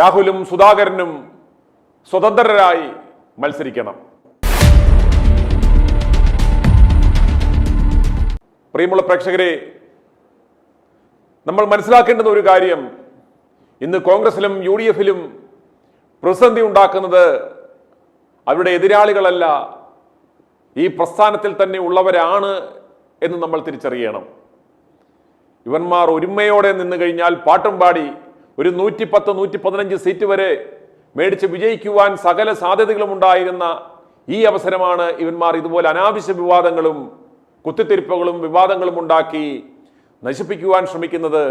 രാഹുലും സുധാകരനും സ്വതന്ത്രരായി മത്സരിക്കണം. പ്രിയമുള്ള പ്രേക്ഷകരെ, നമ്മൾ മനസ്സിലാക്കേണ്ടുന്ന ഒരു കാര്യം, ഇന്ന് കോൺഗ്രസിലും UDF-ലും പ്രതിസന്ധി ഉണ്ടാക്കുന്നത് അവരുടെ എതിരാളികളല്ല, ഈ പ്രസ്ഥാനത്തിൽ തന്നെ ഉള്ളവരാണ് എന്ന് നമ്മൾ തിരിച്ചറിയണം. ഇവന്മാർ ഒരുമയോടെ നിന്ന് കഴിഞ്ഞാൽ പാട്ടും പാടി ഒരു 110-115 സീറ്റ് വരെ മേടിച്ച് വിജയിക്കുവാൻ സകല സാധ്യതകളും ഉണ്ടായിരുന്ന ഈ അവസരമാണ് ഇവന്മാർ ഇതുപോലെ അനാവശ്യ വിവാദങ്ങളും കുത്തിത്തിരിപ്പുകളും വിവാദങ്ങളും ഉണ്ടാക്കി നശിപ്പിക്കുവാൻ ശ്രമിക്കുന്നത്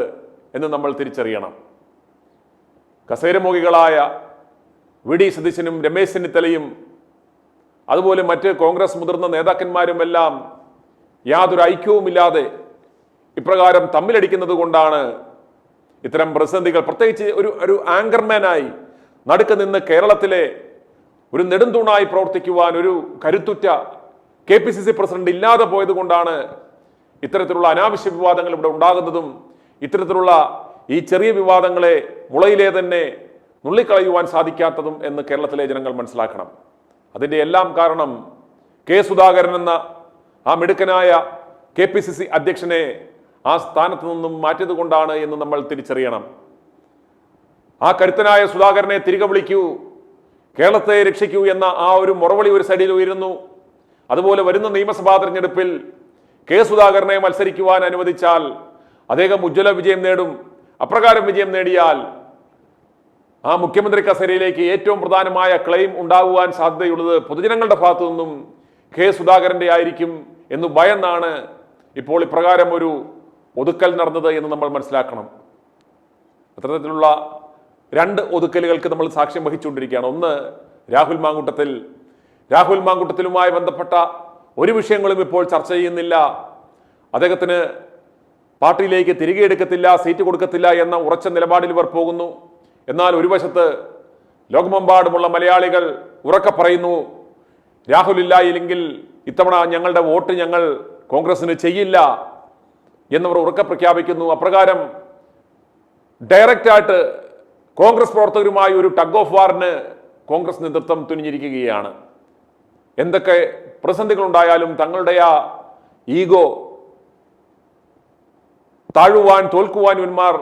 എന്ന് നമ്മൾ തിരിച്ചറിയണം. കസേരമോഹികളായ VD സതീശനും രമേശ് ചെന്നിത്തലയും അതുപോലെ മറ്റ് കോൺഗ്രസ് മുതിർന്ന നേതാക്കന്മാരുമെല്ലാം യാതൊരു ഐക്യവുമില്ലാതെ ഇപ്രകാരം തമ്മിലടിക്കുന്നത് കൊണ്ടാണ് ഇത്തരം പ്രതിസന്ധികൾ, പ്രത്യേകിച്ച് ഒരു ആങ്കർമാനായി നടുക്ക് നിന്ന് കേരളത്തിലെ ഒരു നെടുംതൂണായി പ്രവർത്തിക്കുവാൻ ഒരു കരുത്തുറ്റ KPCC പ്രസിഡന്റ് ഇല്ലാതെ പോയത് കൊണ്ടാണ് ഇത്തരത്തിലുള്ള അനാവശ്യ വിവാദങ്ങൾ ഇവിടെ ഉണ്ടാകുന്നതും ഇത്തരത്തിലുള്ള ഈ ചെറിയ വിവാദങ്ങളെ മുളയിലെ തന്നെ നുള്ളിക്കളയുവാൻ സാധിക്കാത്തതും എന്ന് കേരളത്തിലെ ജനങ്ങൾ മനസ്സിലാക്കണം. അതിൻ്റെ എല്ലാം കാരണം സുധാകരൻ എന്ന ആ മിടുക്കനായ KPCC അധ്യക്ഷനെ ആ സ്ഥാനത്ത് നിന്നും മാറ്റിയത് കൊണ്ടാണ് എന്ന് നമ്മൾ തിരിച്ചറിയണം. ആ കരുത്തനായ സുധാകരനെ തിരികെ വിളിക്കൂ, കേരളത്തെ രക്ഷിക്കൂ എന്ന ആ ഒരു മുറവിളി ഒരു സൈഡിൽ ഉയരുന്നു. അതുപോലെ വരുന്ന നിയമസഭാ തെരഞ്ഞെടുപ്പിൽ സുധാകരനെ മത്സരിക്കുവാൻ അനുവദിച്ചാൽ അദ്ദേഹം ഉജ്ജ്വല വിജയം നേടും. അപ്രകാരം വിജയം നേടിയാൽ ആ മുഖ്യമന്ത്രി കസേരയിലേക്ക് ഏറ്റവും പ്രധാനമായ ക്ലെയിം ഉണ്ടാകുവാൻ സാധ്യതയുള്ളത് പൊതുജനങ്ങളുടെ ഭാഗത്തു നിന്നും സുധാകരന്റെ ആയിരിക്കും എന്ന് ഭയന്നാണ് ഇപ്പോൾ ഇപ്രകാരം ഒരു ഒതുക്കൽ നടന്നത് എന്ന് നമ്മൾ മനസ്സിലാക്കണം. അത്തരത്തിലുള്ള 2 ഒതുക്കലുകൾക്ക് നമ്മൾ സാക്ഷ്യം വഹിച്ചുകൊണ്ടിരിക്കുകയാണ്. ഒന്ന്, രാഹുൽ മാങ്കുട്ടത്തിലുമായി ബന്ധപ്പെട്ട ഒരു വിഷയങ്ങളും ഇപ്പോൾ ചർച്ച ചെയ്യുന്നില്ല. അദ്ദേഹത്തിന് പാർട്ടിയിലേക്ക് തിരികെ എടുക്കത്തില്ല, സീറ്റ് കൊടുക്കത്തില്ല എന്ന ഉറച്ച നിലപാടിൽ ഇവർ പോകുന്നു. എന്നാൽ ഒരു വശത്ത് ലോകമെമ്പാടുമുള്ള മലയാളികൾ ഉറക്കെ പറയുന്നു, രാഹുൽ ഇല്ലെങ്കിൽ ഇത്തവണ ഞങ്ങളുടെ വോട്ട് ഞങ്ങൾ കോൺഗ്രസിന് ചെയ്യില്ല എന്നവർ ഉറക്കെ പ്രഖ്യാപിക്കുന്നു. അപ്രകാരം ഡയറക്റ്റായിട്ട് കോൺഗ്രസ് പ്രവർത്തകരുമായി ഒരു ടഗ് ഓഫ് വാറിന് കോൺഗ്രസ് നേതൃത്വം തുനിഞ്ഞിരിക്കുകയാണ്. എന്തൊക്കെ പ്രതിസന്ധികൾ ഉണ്ടായാലും തങ്ങളുടെ ആ ഈഗോ താഴുവാൻ, തോൽക്കുവാൻ ഇവന്മാർ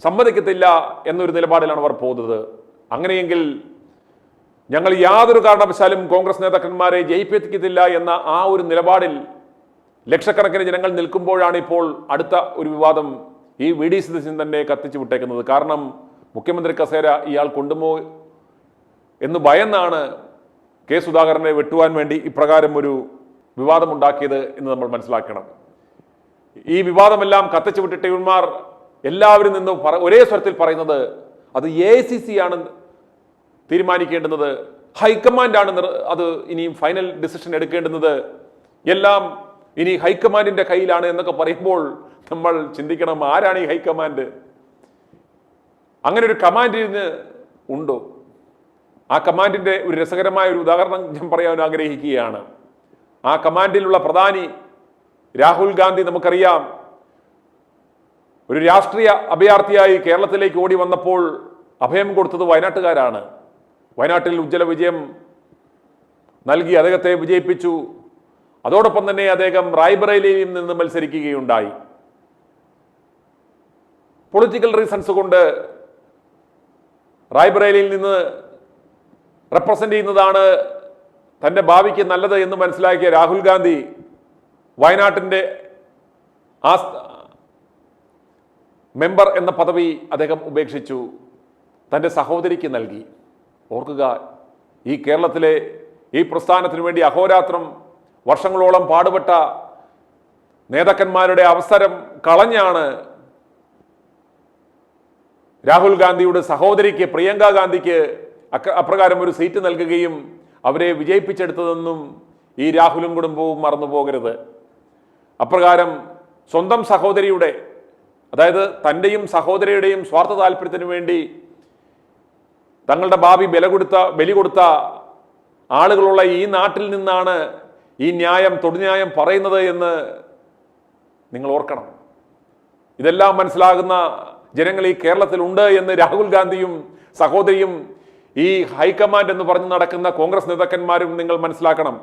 സമ്മതിക്കത്തില്ല എന്നൊരു നിലപാടിലാണ് അവർ പോകുന്നത്. അങ്ങനെയെങ്കിൽ ഞങ്ങൾ യാതൊരു കാരണവശാലും കോൺഗ്രസ് നേതാക്കന്മാരെ ജയിപ്പിക്കത്തില്ല എന്ന ആ ഒരു നിലപാടിൽ ലക്ഷക്കണക്കിന് ജനങ്ങൾ നിൽക്കുമ്പോഴാണ് ഇപ്പോൾ അടുത്ത ഒരു വിവാദം ഈ VD സതീശൻ തന്നെ കത്തിച്ചു വിട്ടേക്കുന്നത്. കാരണം മുഖ്യമന്ത്രി കസേര ഇയാൾ കൊണ്ടുപോ എന്ന് ഭയന്നാണ് സുധാകരനെ വെട്ടുവാൻ വേണ്ടി ഇപ്രകാരം ഒരു വിവാദമുണ്ടാക്കിയത് എന്ന് നമ്മൾ മനസ്സിലാക്കണം. ഈ വിവാദമെല്ലാം കത്തിച്ചു വിട്ടിട്ട് ഇവന്മാർ എല്ലാവരും നിന്ന് ഒരേ സ്വരത്തിൽ പറയുന്നത് അത് AICC ആണ് തീരുമാനിക്കേണ്ടുന്നത്, ഹൈക്കമാൻഡാണ് അത് ഇനിയും ഫൈനൽ ഡിസിഷൻ എടുക്കേണ്ടുന്നത്, എല്ലാം ഇനി ഹൈക്കമാൻഡിന്റെ കയ്യിലാണ് എന്നൊക്കെ പറയുമ്പോൾ നമ്മൾ ചിന്തിക്കണം, ആരാണ് ഈ ഹൈക്കമാൻഡ്? അങ്ങനെ ഒരു കമാൻഡിന് ഉണ്ടോ? ആ കമാൻഡിന്റെ ഒരു രസകരമായ ഒരു ഉദാഹരണം ഞാൻ പറയാൻ ആഗ്രഹിക്കുകയാണ്. ആ കമാൻഡിലുള്ള പ്രധാനി രാഹുൽ ഗാന്ധി, നമുക്കറിയാം, ഒരു രാഷ്ട്രീയ അഭയാർത്ഥിയായി കേരളത്തിലേക്ക് ഓടി വന്നപ്പോൾ അഭയം കൊടുത്തത് വയനാട്ടുകാരാണ്. വയനാട്ടിൽ ഉജ്ജ്വല വിജയം നൽകി അദ്ദേഹത്തെ വിജയിപ്പിച്ചു. അതോടൊപ്പം തന്നെ അദ്ദേഹം റായ്ബറേലിയിൽ നിന്ന് മത്സരിക്കുകയുണ്ടായി. പൊളിറ്റിക്കൽ റീസൺസ് കൊണ്ട് റായ്ബറേലിയിൽ നിന്ന് റെപ്രസെന്റ് ചെയ്യുന്നതാണ് തൻ്റെ ഭാവിക്ക് നല്ലത് എന്ന് മനസ്സിലാക്കിയ രാഹുൽ ഗാന്ധി വയനാട്ടിൻ്റെ ആ മെമ്പർ എന്ന പദവി അദ്ദേഹം ഉപേക്ഷിച്ചു, തൻ്റെ സഹോദരിക്ക് നൽകി. ഓർക്കുക, ഈ കേരളത്തിലെ ഈ പ്രസ്ഥാനത്തിന് വേണ്ടി അഹോരാത്രം വർഷങ്ങളോളം പാടുപെട്ട നേതാക്കന്മാരുടെ അവസരം കളഞ്ഞാണ് രാഹുൽ ഗാന്ധിയുടെ സഹോദരിക്ക് പ്രിയങ്ക ഗാന്ധിക്ക് അപ്രകാരം ഒരു സീറ്റ് നൽകുകയും അവരെ വിജയിപ്പിച്ചെടുത്തതെന്നും ഈ രാഹുലും കുടുംബവും മറന്നു പോകരുത്. അപ്രകാരം സ്വന്തം സഹോദരിയുടെ, അതായത് തൻ്റെയും സഹോദരിയുടെയും സ്വാർത്ഥ താല്പര്യത്തിന് വേണ്ടി തങ്ങളുടെ ഭാവി ബലി കൊടുത്ത ആളുകളുള്ള ഈ നാട്ടിൽ നിന്നാണ് ഈ ന്യായം, തൊടുന്യായം പറയുന്നത് എന്ന് നിങ്ങൾ ഓർക്കണം. ഇതെല്ലാം മനസ്സിലാകുന്ന ജനങ്ങൾ ഈ കേരളത്തിൽ ഉണ്ട് എന്ന് രാഹുൽ ഗാന്ധിയും സഹോദരിയും ഈ ഹൈക്കമാൻഡ് എന്ന് പറഞ്ഞു നടക്കുന്ന കോൺഗ്രസ് നേതാക്കന്മാരും നിങ്ങൾ മനസ്സിലാക്കണം.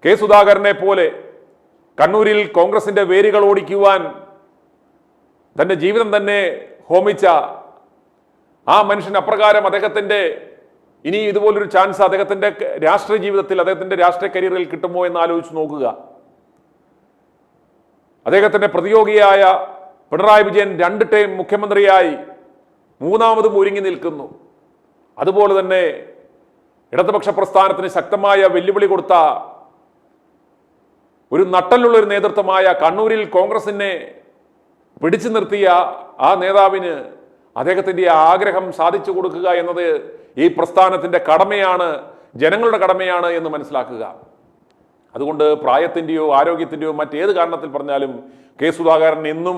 കെ സുധാകരനെ പോലെ കണ്ണൂരിൽ കോൺഗ്രസിന്റെ വേരുകൾ ഓടിക്കുവാൻ തന്റെ ജീവിതം തന്നെ ഹോമിച്ച ആ മനുഷ്യൻ അപ്രകാരം അദ്ദേഹത്തിന്റെ ഇനി ഇതുപോലൊരു ചാൻസ് അദ്ദേഹത്തിന്റെ രാഷ്ട്രീയ ജീവിതത്തിൽ, അദ്ദേഹത്തിന്റെ രാഷ്ട്രീയ കരിയറിൽ കിട്ടുമോ എന്ന് ആലോചിച്ച് നോക്കുക. അദ്ദേഹത്തിന്റെ പ്രതിയോഗിയായ പിണറായി വിജയൻ 2 ടൈം മുഖ്യമന്ത്രിയായി മൂന്നാമതും ഒരുങ്ങി നിൽക്കുന്നു. അതുപോലെ തന്നെ ഇടതുപക്ഷ പ്രസ്ഥാനത്തിന് ശക്തമായ വെല്ലുവിളി കൊടുത്ത ഒരു നട്ടലുള്ള ഒരു നേതൃത്വമായ കണ്ണൂരിൽ കോൺഗ്രസിനെ പിടിച്ചു നിർത്തിയ ആ നേതാവിന് അദ്ദേഹത്തിന്റെ ആഗ്രഹം സാധിച്ചു കൊടുക്കുക എന്നത് ഈ പ്രസ്ഥാനത്തിന്റെ കടമയാണ്, ജനങ്ങളുടെ കടമയാണ് എന്ന് മനസ്സിലാക്കുക. അതുകൊണ്ട് പ്രായത്തിന്റെയോ ആരോഗ്യത്തിന്റെയോ മറ്റേത് കാരണത്തിൽ പറഞ്ഞാലും കെ സുധാകരൻ എന്നും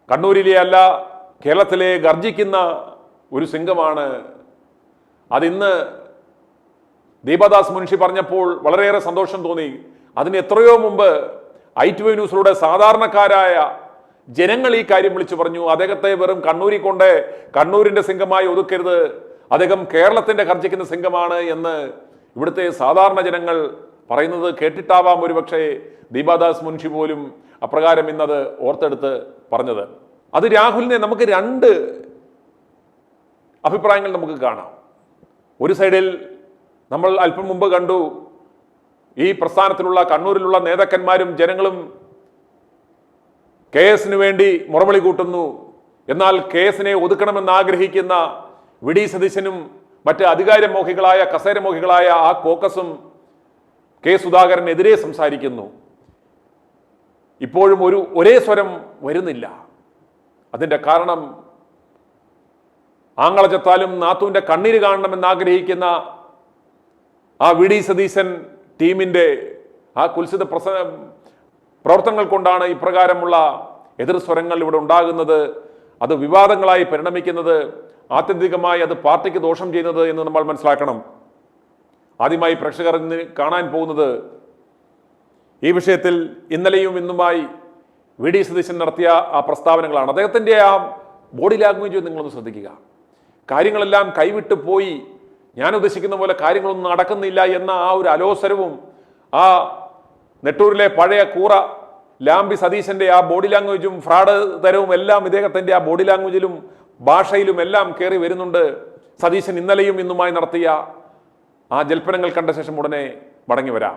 കണ്ണൂരിലെ അല്ല കേരളത്തിലെ ഗർജിക്കുന്ന ഒരു സിംഗമാണ്. അതിന്ന് ദീപദാസ് മുൻഷി പറഞ്ഞപ്പോൾ വളരെയേറെ സന്തോഷം തോന്നി. അതിന് എത്രയോ മുമ്പ് i2 ന്യൂസിലൂടെ സാധാരണക്കാരായ ജനങ്ങൾ ഈ കാര്യം വിളിച്ചു പറഞ്ഞു. അദ്ദേഹത്തെ വെറും കണ്ണൂരിൽ കൊണ്ട് കണ്ണൂരിന്റെ സിംഗമായി ഒതുക്കരുത്, അദ്ദേഹം കേരളത്തിന്റെ ഗർജിക്കുന്ന സിംഗമാണ് എന്ന് ഇവിടുത്തെ സാധാരണ ജനങ്ങൾ പറയുന്നത് കേട്ടിട്ടാവാം ഒരുപക്ഷെ ദീപദാസ് മുൻഷി പോലും അപ്രകാരം ഇന്നത് ഓർത്തെടുത്ത് പറഞ്ഞത്. അത് രാഹുലിനെ നമുക്ക് 2 അഭിപ്രായങ്ങൾ നമുക്ക് കാണാം. ഒരു സൈഡിൽ നമ്മൾ അല്പം മുമ്പ് കണ്ടു, ഈ പ്രസ്ഥാനത്തിലുള്ള കണ്ണൂരിലുള്ള നേതാക്കന്മാരും ജനങ്ങളും KS വേണ്ടി മുറവിളി കൂട്ടുന്നു. എന്നാൽ KS ഒതുക്കണമെന്ന് ആഗ്രഹിക്കുന്ന വി ഡി സതീശനും മറ്റ് അധികാരമോഹികളായ കസേരമോഹികളായ ആ കോക്കസും കെ സുധാകരനെതിരെ സംസാരിക്കുന്നു. ഇപ്പോഴും ഒരേ സ്വരം വരുന്നില്ല. അതിന്റെ കാരണം ആങ്ങള ചത്താലും നാത്തൂന്റെ കണ്ണീര് കാണണമെന്ന് ആഗ്രഹിക്കുന്ന ആ വി ഡി സതീശൻ ടീമിന്റെ ആ കുൽസിത പ്രവർത്തനങ്ങൾ കൊണ്ടാണ് ഇപ്രകാരമുള്ള എതിർ സ്വരങ്ങൾ ഇവിടെ ഉണ്ടാകുന്നത്. അത് വിവാദങ്ങളായി പരിണമിക്കുന്നത്, ആത്യന്തികമായി അത് പാർട്ടിക്ക് ദോഷം ചെയ്യുന്നത് എന്ന് നമ്മൾ മനസ്സിലാക്കണം. ആദ്യമായി പ്രേക്ഷകർ ഇന്ന് കാണാൻ പോകുന്നത് ഈ വിഷയത്തിൽ ഇന്നലെയും ഇന്നുമായി വി ഡി സതീശൻ നടത്തിയ ആ പ്രസ്താവനകളാണ്. അദ്ദേഹത്തിൻ്റെ ആ ബോഡി ലാംഗ്വേജ് നിങ്ങളൊന്ന് ശ്രദ്ധിക്കുക. കാര്യങ്ങളെല്ലാം കൈവിട്ട് പോയി, ഞാൻ ഉദ്ദേശിക്കുന്ന പോലെ കാര്യങ്ങളൊന്നും നടക്കുന്നില്ല എന്ന ആ ഒരു അലോസരവും ആ നെട്ടൂരിലെ പഴയ കൂറ ലാംബി സതീശന്റെ ആ ബോഡി ലാംഗ്വേജും ഫ്രാഡ് തരവും എല്ലാം ഇദ്ദേഹത്തിന്റെ ആ ബോഡി ലാംഗ്വേജിലും ഭാഷയിലും എല്ലാം കയറി വരുന്നുണ്ട്. സതീശൻ ഇന്നലെയും ഇന്നുമായി നടത്തിയ ആ ജൽപ്പനങ്ങൾ കണ്ട ശേഷം ഉടനെ മടങ്ങി വരാം.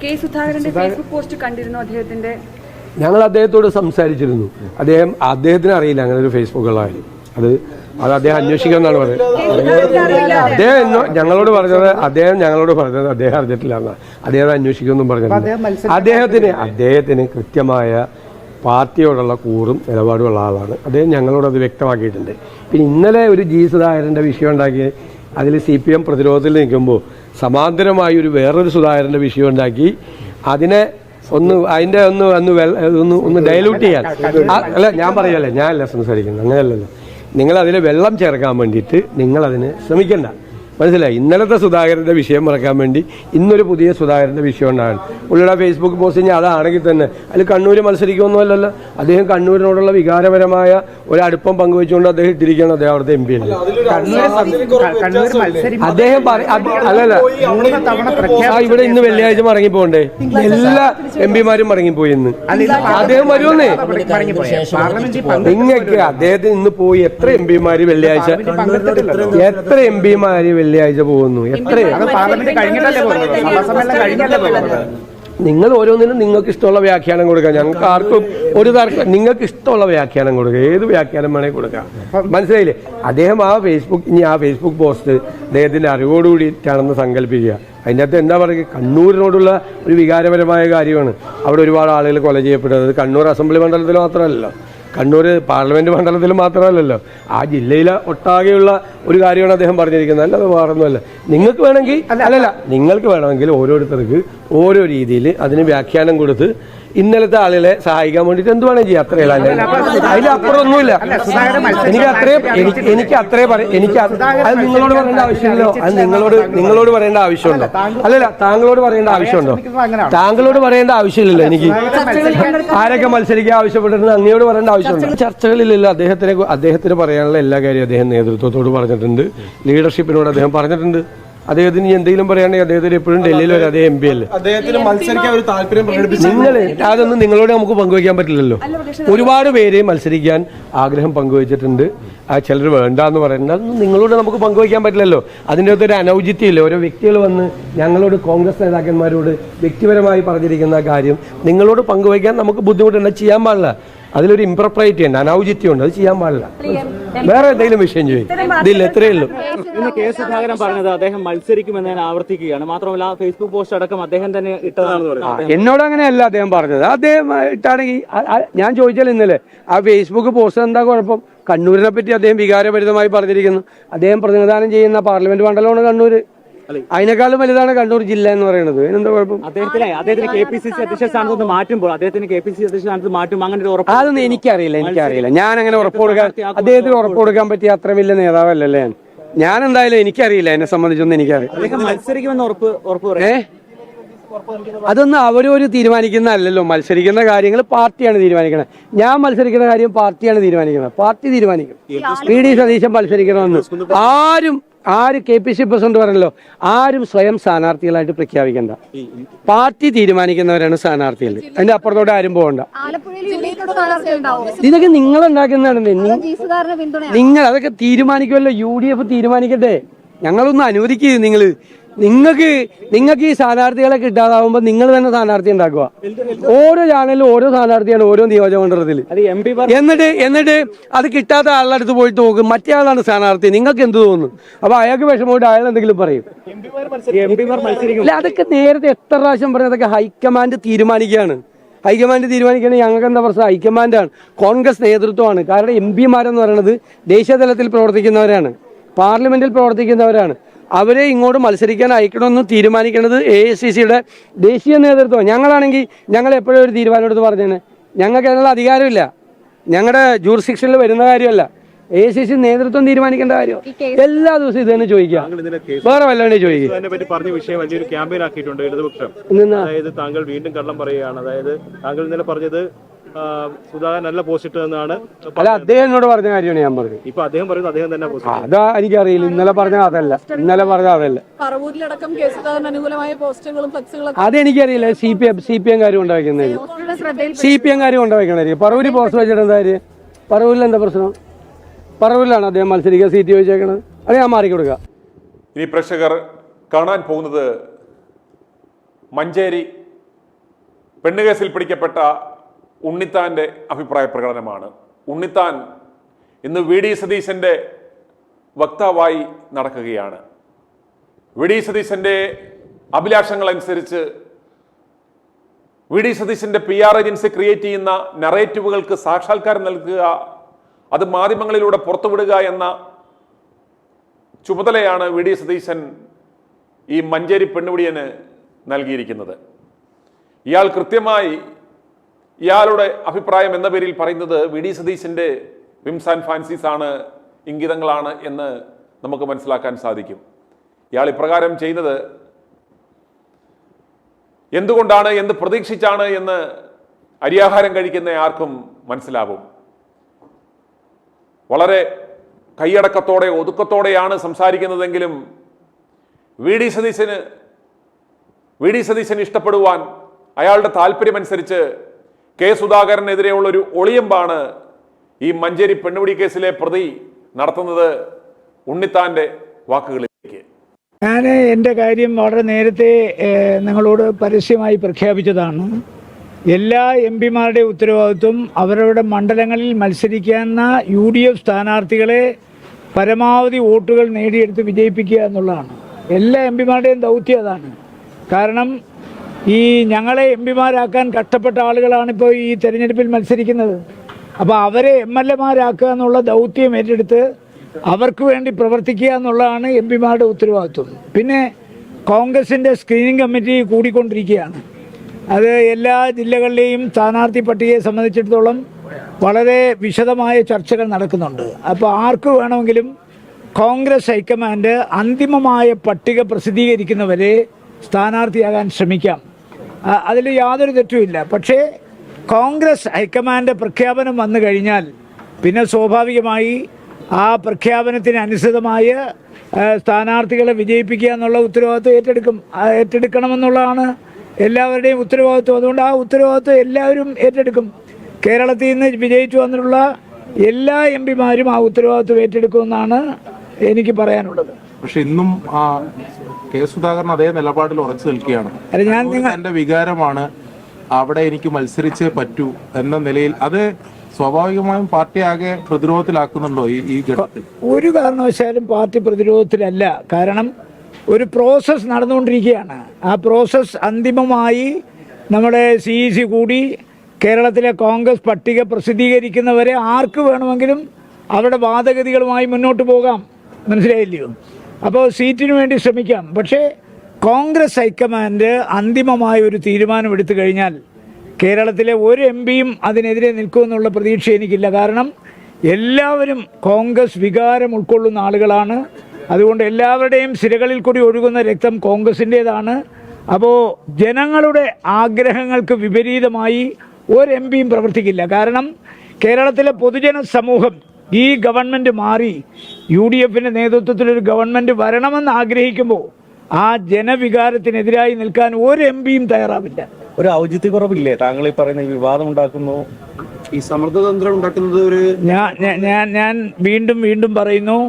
കെ സുധാകരന്റെ ഫേസ്ബുക്ക് പോസ്റ്റ് കണ്ടിരുന്നു. ഞങ്ങൾ അദ്ദേഹത്തോട് സംസാരിച്ചിരുന്നു. അദ്ദേഹത്തിന് അറിയില്ല അങ്ങനെ ഒരു ഫേസ്ബുക്കുള്ള കാര്യം. അത് അദ്ദേഹം അന്വേഷിക്കുമെന്നാണ് പറഞ്ഞത്. ഞങ്ങളോട് പറഞ്ഞത് അദ്ദേഹം അറിഞ്ഞിട്ടില്ല എന്നാണ്. അദ്ദേഹം അന്വേഷിക്കുമെന്നും പറഞ്ഞത്. അദ്ദേഹത്തിന് കൃത്യമായ പാർട്ടിയോടുള്ള കൂറും നിലപാടുമുള്ള ആളാണ്. അദ്ദേഹം ഞങ്ങളോട് അത് വ്യക്തമാക്കിയിട്ടുണ്ട്. പിന്നെ ഇന്നലെ ഒരു ജി സുധാകരന്റെ വിഷയം ഉണ്ടാക്കി അതിൽ CPM പ്രതിരോധത്തിൽ നിൽക്കുമ്പോൾ സമാന്തരമായി വേറൊരു സുധാകരന്റെ വിഷയം ഉണ്ടാക്കി അതിനെ ഒന്ന് ഡയലൂട്ട് ചെയ്യാൻ അല്ല ഞാൻ പറയല്ലേ, ഞാനല്ല സംസാരിക്കുന്നത്, അങ്ങനെയല്ലല്ലോ. നിങ്ങൾ അതിൽ വെള്ളം ചേർക്കാൻ വേണ്ടിയിട്ട് നിങ്ങളതിന് ശ്രമിക്കണ്ട, മനസ്സിലായി? ഇന്നലത്തെ സുധാകരന്റെ വിഷയം മറക്കാൻ വേണ്ടി ഇന്നൊരു പുതിയ സുധാകരന്റെ വിഷയം ഉണ്ടാകണം. പുള്ളിയുടെ ഫേസ്ബുക്ക് പോസ്റ്റ് കഴിഞ്ഞാൽ അതാണെങ്കിൽ തന്നെ അതിൽ കണ്ണൂർ മത്സരിക്കുമൊന്നുമല്ലല്ലോ. അദ്ദേഹം കണ്ണൂരിനോടുള്ള വികാരപരമായ ഒരു അടുപ്പം പങ്കുവെച്ചുകൊണ്ട് അദ്ദേഹം ഇട്ടിരിക്കുകയാണ്. അദ്ദേഹം അവിടുത്തെ MP അല്ലേ. അദ്ദേഹം അല്ലല്ല, ഇവിടെ ഇന്ന് വെള്ളിയാഴ്ച മടങ്ങിപ്പോണ്ടേ, എല്ലാ MP-മാരും മടങ്ങിപ്പോയി. ഇന്ന് അദ്ദേഹം വരുമെന്നേ. നിങ്ങൾക്ക് അദ്ദേഹത്തിന് ഇന്ന് പോയി എത്ര MP-മാര് വെള്ളിയാഴ്ച വെള്ളിയാഴ്ച പോകുന്നു? നിങ്ങൾ ഓരോന്നിനും നിങ്ങൾക്ക് ഇഷ്ടമുള്ള വ്യാഖ്യാനം കൊടുക്കുക. ഞങ്ങൾക്ക് ആർക്കും ഒരു തർക്കം. നിങ്ങൾക്ക് ഇഷ്ടമുള്ള വ്യാഖ്യാനം കൊടുക്കുക, ഏത് വ്യാഖ്യാനം വേണേൽ കൊടുക്കുക, മനസ്സിലായില്ലേ? അദ്ദേഹം ആ ഫേസ്ബുക്ക് പോസ്റ്റ് അദ്ദേഹത്തിന്റെ അറിവോടുകൂടിയിട്ടാണെന്ന് സങ്കല്പിക്കുക. അതിൻ്റെ അകത്ത് എന്താ പറയുക, കണ്ണൂരിനോടുള്ള ഒരു വികാരപരമായ കാര്യമാണ്. അവിടെ ഒരുപാട് ആളുകൾ കൊല ചെയ്യപ്പെട്ടത് കണ്ണൂർ അസംബ്ലി മണ്ഡലത്തിൽ മാത്രമല്ലല്ലോ, കണ്ണൂർ പാർലമെന്റ് മണ്ഡലത്തിൽ മാത്രമല്ലല്ലോ, ആ ജില്ലയിലെ ഒട്ടാകെയുള്ള ഒരു കാര്യമാണ് അദ്ദേഹം പറഞ്ഞിരിക്കുന്നത്. അല്ലാതെ വേറൊന്നുമല്ല. നിങ്ങൾക്ക് വേണമെങ്കിൽ നിങ്ങൾക്ക് വേണമെങ്കിൽ ഓരോരുത്തർക്ക് ഓരോ രീതിയിൽ അതിന് വ്യാഖ്യാനം കൊടുത്ത് ഇന്നലത്തെ ആളുകളെ സഹായിക്കാൻ വേണ്ടിയിട്ട് എന്ത് വേണം ചെയ്യാം, അത്രയല്ല. അതിലപ്പുറം ഒന്നുമില്ല. എനിക്ക് അത്രേ അത് നിങ്ങളോട് പറയേണ്ട ആവശ്യമില്ലല്ലോ. അത് നിങ്ങളോട് പറയേണ്ട ആവശ്യമുണ്ടോ? അല്ലല്ല, താങ്കളോട് പറയേണ്ട ആവശ്യമുണ്ടോ? താങ്കളോട് പറയേണ്ട ആവശ്യമില്ലല്ലോ. എനിക്ക് ആരൊക്കെ മത്സരിക്കാൻ ആവശ്യപ്പെട്ടിട്ടുണ്ട് അങ്ങയോട് പറയേണ്ട ആവശ്യമുണ്ടോ? ചർച്ചകളില്ലല്ലോ. അദ്ദേഹത്തിന് പറയാനുള്ള എല്ലാ കാര്യവും അദ്ദേഹം നേതൃത്വത്തോട് പറഞ്ഞിട്ടുണ്ട്, ലീഡർഷിപ്പിനോട് അദ്ദേഹം പറഞ്ഞിട്ടുണ്ട്. അദ്ദേഹത്തിന് എന്തെങ്കിലും പറയുകയാണെങ്കിൽ അദ്ദേഹത്തിന് എപ്പോഴും ഡൽഹിയിൽ വരെ അദ്ദേഹം MP അല്ലേ. അദ്ദേഹത്തിന് മത്സരിക്കാൻ ഒരു താല്പര്യം നിങ്ങൾ അതൊന്നും നിങ്ങളോട് നമുക്ക് പങ്കുവയ്ക്കാൻ പറ്റില്ലല്ലോ. ഒരുപാട് പേര് മത്സരിക്കാൻ ആഗ്രഹം പങ്കുവച്ചിട്ടുണ്ട്. ചിലർ വേണ്ടെന്ന് പറയുന്നത് അതൊന്നും നിങ്ങളോട് നമുക്ക് പങ്കുവയ്ക്കാൻ പറ്റില്ലല്ലോ. അതിൻ്റെ അകത്തൊരു അനൗചിത്യമില്ല. ഓരോ വ്യക്തികൾ വന്ന് ഞങ്ങളോട് കോൺഗ്രസ് നേതാക്കന്മാരോട് വ്യക്തിപരമായി പറഞ്ഞിരിക്കുന്ന കാര്യം നിങ്ങളോട് പങ്കുവയ്ക്കാൻ നമുക്ക് ബുദ്ധിമുട്ടുണ്ട്. ചെയ്യാൻ പാടില്ല. അതിലൊരു ഇംപ്രോപ്രൈറ്റി ഉണ്ട്, അനൗചിത്യം ഉണ്ട്. അത് ചെയ്യാൻ പാടില്ല. വേറെ എന്തെങ്കിലും വിഷയം ചോദിക്കും. ഇതില്ല, എത്രയേ ഉള്ളൂ. ഇന്ന് കെ സുധാകരൻ പറഞ്ഞത് അദ്ദേഹം മത്സരിക്കുമെന്ന് ഞാൻ ആവർത്തിക്കുകയാണ്. മാത്രമല്ല ഫേസ്ബുക്ക് പോസ്റ്റ് അടക്കം അദ്ദേഹം തന്നെ ഇട്ടതാണെന്ന് പറയുന്നത്. എന്നോട് അങ്ങനെയല്ല അദ്ദേഹം പറഞ്ഞത്. അദ്ദേഹം ഇട്ടാണെങ്കിൽ ഞാൻ ചോദിച്ചാൽ ഇന്നലെ ആ ഫേസ്ബുക്ക് പോസ്റ്റ് എന്താ കുഴപ്പം? കണ്ണൂരിനെ പറ്റി അദ്ദേഹം വികാരഭരിതമായി പറഞ്ഞിരിക്കുന്നു. അദ്ദേഹം പ്രതിനിധാനം ചെയ്യുന്ന പാർലമെന്റ് മണ്ഡലമാണ് കണ്ണൂര്. അതിനേക്കാളും വലുതാണ് കണ്ണൂർ ജില്ല എന്ന് പറയുന്നത്. അതിനെന്താ കുഴപ്പം? അദ്ദേഹത്തിന് KPCC അധ്യക്ഷ സ്ഥാനത്ത് മാറ്റുമ്പോൾ അദ്ദേഹത്തിന് KPCC അധ്യക്ഷ സ്ഥാനത്ത് മാറ്റും അങ്ങനെ ഒരു ഉറപ്പ് അതൊന്നും എനിക്കറിയില്ല. ഞാൻ അങ്ങനെ ഉറപ്പ് കൊടുക്കാൻ അദ്ദേഹത്തിന് ഉറപ്പ് കൊടുക്കാൻ പറ്റിയ അത്ര വലിയ നേതാവല്ലല്ലേ ഞാൻ എന്തായാലും എനിക്കറിയില്ല. എന്നെ സംബന്ധിച്ചൊന്നും എനിക്കറിയാം. അദ്ദേഹം മത്സരിക്കുമെന്ന് ഉറപ്പ് പറയും. അതൊന്നും അവരൊരു തീരുമാനിക്കുന്നതല്ലല്ലോ. മത്സരിക്കുന്ന കാര്യങ്ങൾ പാർട്ടിയാണ് തീരുമാനിക്കുന്നത്. ഞാൻ മത്സരിക്കുന്ന കാര്യം പാർട്ടിയാണ് തീരുമാനിക്കുന്നത്. പാർട്ടി തീരുമാനിക്കും. PD സതീശൻ മത്സരിക്കണമെന്ന് ആര് KPCC പ്രസിഡന്റ് പറഞ്ഞല്ലോ, ആരും സ്വയം സ്ഥാനാർത്ഥികളായിട്ട് പ്രഖ്യാപിക്കണ്ട. പാർട്ടി തീരുമാനിക്കുന്നവരാണ് സ്ഥാനാർത്ഥികൾ. അതിന്റെ അപ്പുറത്തോടെ ആരും പോകണ്ട. ഇതൊക്കെ നിങ്ങൾ ഉണ്ടാക്കുന്നതാണ്. നിങ്ങൾ അതൊക്കെ തീരുമാനിക്കുമല്ലോ. UDF തീരുമാനിക്കട്ടെ. ഞങ്ങളൊന്നും അനുവദിക്കുക. നിങ്ങൾക്ക് ഈ സ്ഥാനാർത്ഥികളെ കിട്ടാതാവുമ്പോൾ നിങ്ങൾ തന്നെ സ്ഥാനാർത്ഥി ഉണ്ടാക്കുക. ഓരോ ചാനലിലും ഓരോ സ്ഥാനാർത്ഥിയാണ് ഓരോ നിയോജകമണ്ഡലത്തിൽ. എന്നിട്ട് അത് കിട്ടാത്ത ആളുടെ അടുത്ത് പോയിട്ട് നോക്കും, മറ്റേ ആളാണ് സ്ഥാനാർത്ഥി. നിങ്ങൾക്ക് എന്ത് തോന്നുന്നു? അപ്പൊ അയാൾക്ക് വിഷമമായിട്ട് അയാൾ എന്തെങ്കിലും പറയും. അല്ല, അതൊക്കെ നേരത്തെ എത്ര പ്രാവശ്യം പറഞ്ഞത്? അതൊക്കെ ഹൈക്കമാൻഡ് തീരുമാനിക്കുകയാണ്. ഞങ്ങൾക്ക് എന്താ പ്രശ്നം? ഹൈക്കമാൻഡാണ്, കോൺഗ്രസ് നേതൃത്വമാണ്. കാരണം MP മാരെന്ന് പറയുന്നത് ദേശീയ തലത്തിൽ പ്രവർത്തിക്കുന്നവരാണ്, പാർലമെന്റിൽ പ്രവർത്തിക്കുന്നവരാണ്. അവരെ ഇങ്ങോട്ട് മത്സരിക്കാൻ അയക്കണമെന്ന് തീരുമാനിക്കുന്നത് AICCയുടെ ദേശീയ നേതൃത്വം. ഞങ്ങളാണെങ്കിൽ ഞങ്ങൾ എപ്പോഴും ഒരു തീരുമാനം എടുത്ത് പറഞ്ഞേനെ. ഞങ്ങൾക്ക് അതിനുള്ള അധികാരമില്ല. ഞങ്ങളുടെ ജൂറിസ്ഡിക്ഷനിൽ വരുന്ന കാര്യമല്ല. AICC നേതൃത്വം തീരുമാനിക്കേണ്ട കാര്യം. എല്ലാ ദിവസവും ഇത് തന്നെ ചോദിക്കുക. വേറെ വല്ലാണ്ട് ചോദിക്കുക. പറഞ്ഞ വിഷയം വലിയൊരു ക്യാമ്പയിൻ ആക്കിയിട്ടുണ്ട് ഇടതുപക്ഷം. അതായത് താങ്കൾ വീണ്ടും കള്ളം പറയുകയാണ്. അതായത് താങ്കൾ ഇന്നലെ പറഞ്ഞത് സുധാകരൻ നല്ല പോസ്റ്റ് ഇട്ടതെന്നാണ്. അല്ല, അദ്ദേഹം എന്നോട് പറഞ്ഞ കാര്യമാണ് ഞാൻ പറഞ്ഞത്. ഇപ്പൊ അദ്ദേഹം പറയുന്നത് അദ്ദേഹം തന്നെ പോസ്റ്റ്. അതാ എനിക്കറിയില്ല. ഇന്നലെ പറഞ്ഞ അതല്ല. അതെനിക്കറിയില്ല. CPM കാര്യം ഉണ്ടായിരിക്കുന്നത്. CPM കാര്യം ഉണ്ടായിരിക്കണായിരിക്കും. പറവൂര് പോസ്റ്റ് വെച്ചിട്ട് എന്താ കാര്യം? പറവൂരിൽ എന്താ പ്രശ്നം? പറവൂരിലാണ് അദ്ദേഹം മത്സരിക്കുക, സീറ്റ് ചോദിച്ചേക്കണത്. അത് ഞാൻ മാറിക്കൊടുക്കുക. ഇനി പ്രേക്ഷകർ കാണാൻ പോകുന്നത് മഞ്ചേരി പെണ്ണുകേസിൽ പിടിക്കപ്പെട്ട ഉണ്ണിത്താന്റെ അഭിപ്രായ പ്രകടനമാണ്. ഉണ്ണിത്താൻ ഇന്ന് VD സതീശന്റെ വക്താവായി നടക്കുകയാണ്. VD സതീശന്റെ അഭിലാഷങ്ങളനുസരിച്ച് VD സതീശന്റെ PR ഏജൻസി ക്രിയേറ്റ് ചെയ്യുന്ന നറേറ്റീവുകൾക്ക് സാക്ഷാത്കാരം നൽകുക, അത് മാധ്യമങ്ങളിലൂടെ പുറത്തുവിടുക എന്ന ചുമതലയാണ് VD സതീശൻ ഈ മഞ്ചേരി പെണ്ണുപിടിയന് നൽകിയിരിക്കുന്നത്. ഇയാൾ കൃത്യമായി ഇയാളുടെ അഭിപ്രായം എന്ന പേരിൽ പറയുന്നത് VD സതീശന്റെ വിംസ് ആൻഡ് ഫാൻസീസ് ആണ്, ഇംഗിതങ്ങളാണ് എന്ന് നമുക്ക് മനസ്സിലാക്കാൻ സാധിക്കും. ഇയാൾ ഇപ്രകാരം ചെയ്യുന്നത് എന്തുകൊണ്ടാണ്, എന്ത് പ്രതീക്ഷിച്ചാണ് എന്ന് അരിയാഹാരം കഴിക്കുന്ന ആർക്കും മനസ്സിലാവും. വളരെ കൈയടക്കത്തോടെ ഒതുക്കത്തോടെയാണ് സംസാരിക്കുന്നതെങ്കിലും VD സതീശന് ഇഷ്ടപ്പെടുവാൻ അയാളുടെ താല്പര്യമനുസരിച്ച് കെ സുധാകരനെതിരെയുള്ള ഒരു ഒളിയമ്പാണ് ഈ മഞ്ചേരി പെണ്ണുപിടി കേസിലെ പ്രതി നടത്തുന്നത്. ഉണ്ണിത്താന്റെ വാക്കുകളിലേക്ക്. ഞാൻ എൻ്റെ കാര്യം വളരെ നേരത്തെ നിങ്ങളോട് പരസ്യമായി പ്രഖ്യാപിച്ചതാണ്. എല്ലാ MP-മാരുടെ ഉത്തരവാദിത്വം അവരവരുടെ മണ്ഡലങ്ങളിൽ മത്സരിക്കുന്ന UDF സ്ഥാനാർത്ഥികളെ പരമാവധി വോട്ടുകൾ നേടിയെടുത്ത് വിജയിപ്പിക്കുക എന്നുള്ളതാണ്. എല്ലാ MP-മാരുടെയും ദൗത്യം അതാണ്. കാരണം ഈ ഞങ്ങളെ MP-മാരാക്കാൻ കഷ്ടപ്പെട്ട ആളുകളാണിപ്പോൾ ഈ തെരഞ്ഞെടുപ്പിൽ മത്സരിക്കുന്നത്. അപ്പോൾ അവരെ MLA-മാരാക്കുക എന്നുള്ള ദൗത്യം ഏറ്റെടുത്ത് അവർക്ക് വേണ്ടി പ്രവർത്തിക്കുക എന്നുള്ളതാണ് MP-മാരുടെ ഉത്തരവാദിത്വം. പിന്നെ കോൺഗ്രസിൻ്റെ സ്ക്രീനിങ് കമ്മിറ്റി കൂടിക്കൊണ്ടിരിക്കുകയാണ്. അത് എല്ലാ ജില്ലകളിലെയും സ്ഥാനാർത്ഥി പട്ടികയെ സംബന്ധിച്ചിടത്തോളം വളരെ വിശദമായ ചർച്ചകൾ നടക്കുന്നുണ്ട്. അപ്പോൾ ആർക്ക് വേണമെങ്കിലും കോൺഗ്രസ് ഹൈക്കമാൻഡ് അന്തിമമായ പട്ടിക പ്രസിദ്ധീകരിക്കുന്നവരെ സ്ഥാനാർത്ഥിയാകാൻ ശ്രമിക്കാം. അതിൽ യാതൊരു തെറ്റുമില്ല. പക്ഷേ കോൺഗ്രസ് ഹൈക്കമാൻഡ് പ്രഖ്യാപനം വന്നു കഴിഞ്ഞാൽ പിന്നെ സ്വാഭാവികമായി ആ പ്രഖ്യാപനത്തിന് അനുസൃതമായ സ്ഥാനാർത്ഥികളെ വിജയിപ്പിക്കുക എന്നുള്ള ഉത്തരവാദിത്വം ഏറ്റെടുക്കണമെന്നുള്ളതാണ് എല്ലാവരുടെയും ഉത്തരവാദിത്വം. അതുകൊണ്ട് ആ ഉത്തരവാദിത്വം എല്ലാവരും ഏറ്റെടുക്കും. കേരളത്തിൽ നിന്ന് വിജയിച്ചു വന്നിട്ടുള്ള എല്ലാ എംപിമാരും ആ ഉത്തരവാദിത്വം ഏറ്റെടുക്കുമെന്നാണ് എനിക്ക് പറയാനുള്ളത്. പക്ഷെ ഇന്നും കെ സുധാകരൻ അതേ നിലപാടിൽ ഉറച്ചു നിൽക്കുകയാണ്. എന്റെ വികാരമാണ്, അവിടെ എനിക്ക് മത്സരിച്ചേ പറ്റൂ എന്ന നിലയിൽ. അത് സ്വാഭാവികമായും പാർട്ടി ആകെ പ്രതിരോധത്തിലാക്കുന്നുണ്ടോ ഈ ഘട്ടത്തിൽ? ഒരു കാരണവശാലും പാർട്ടി പ്രതിരോധത്തിലല്ല. കാരണം ഒരു പ്രോസസ്സ് നടന്നുകൊണ്ടിരിക്കുകയാണ്. ആ പ്രോസസ്സ് അന്തിമമായി നമ്മുടെ CEC കൂടി കേരളത്തിലെ കോൺഗ്രസ് പട്ടിക പ്രസിദ്ധീകരിക്കുന്നവരെ ആർക്ക് വേണമെങ്കിലും അവരുടെ വാദഗതികളുമായി മുന്നോട്ട് പോകാം. മനസ്സിലായില്ലയോ? അപ്പോൾ സീറ്റിന് വേണ്ടി ശ്രമിക്കാം. പക്ഷേ കോൺഗ്രസ് ഹൈക്കമാൻഡ് അന്തിമമായ ഒരു തീരുമാനമെടുത്തു കഴിഞ്ഞാൽ കേരളത്തിലെ ഒരു MPയും അതിനെതിരെ നിൽക്കുമെന്നുള്ള പ്രതീക്ഷ എനിക്കില്ല. കാരണം എല്ലാവരും കോൺഗ്രസ് വികാരം ഉൾക്കൊള്ളുന്ന ആളുകളാണ്. അതുകൊണ്ട് എല്ലാവരുടെയും സിരകളിൽ കൂടി ഒഴുകുന്ന രക്തം കോൺഗ്രസിൻ്റേതാണ്. അപ്പോൾ ജനങ്ങളുടെ ആഗ്രഹങ്ങൾക്ക് വിപരീതമായി ഒരു MPയും പ്രവർത്തിക്കില്ല. കാരണം കേരളത്തിലെ പൊതുജന സമൂഹം ഈ ഗവൺമെൻറ് മാറി UDFിൻ്റെ നേതൃത്വത്തിലൊരു ഗവൺമെൻറ് വരണമെന്ന് ആഗ്രഹിക്കുമ്പോൾ ആ ജനവികാരത്തിനെതിരായി നിൽക്കാൻ ഒരു MPയും തയ്യാറാവില്ല. ഒരു ഔചിത്യക്കുറവില്ലേ താങ്കൾ ഈ പറയുന്ന വിവാദം ഉണ്ടാക്കുന്നു, ഈ സമ്മർദ്ദതന്ത്രം ഉണ്ടാക്കുന്നത്? ഞാൻ വീണ്ടും പറയുന്നു,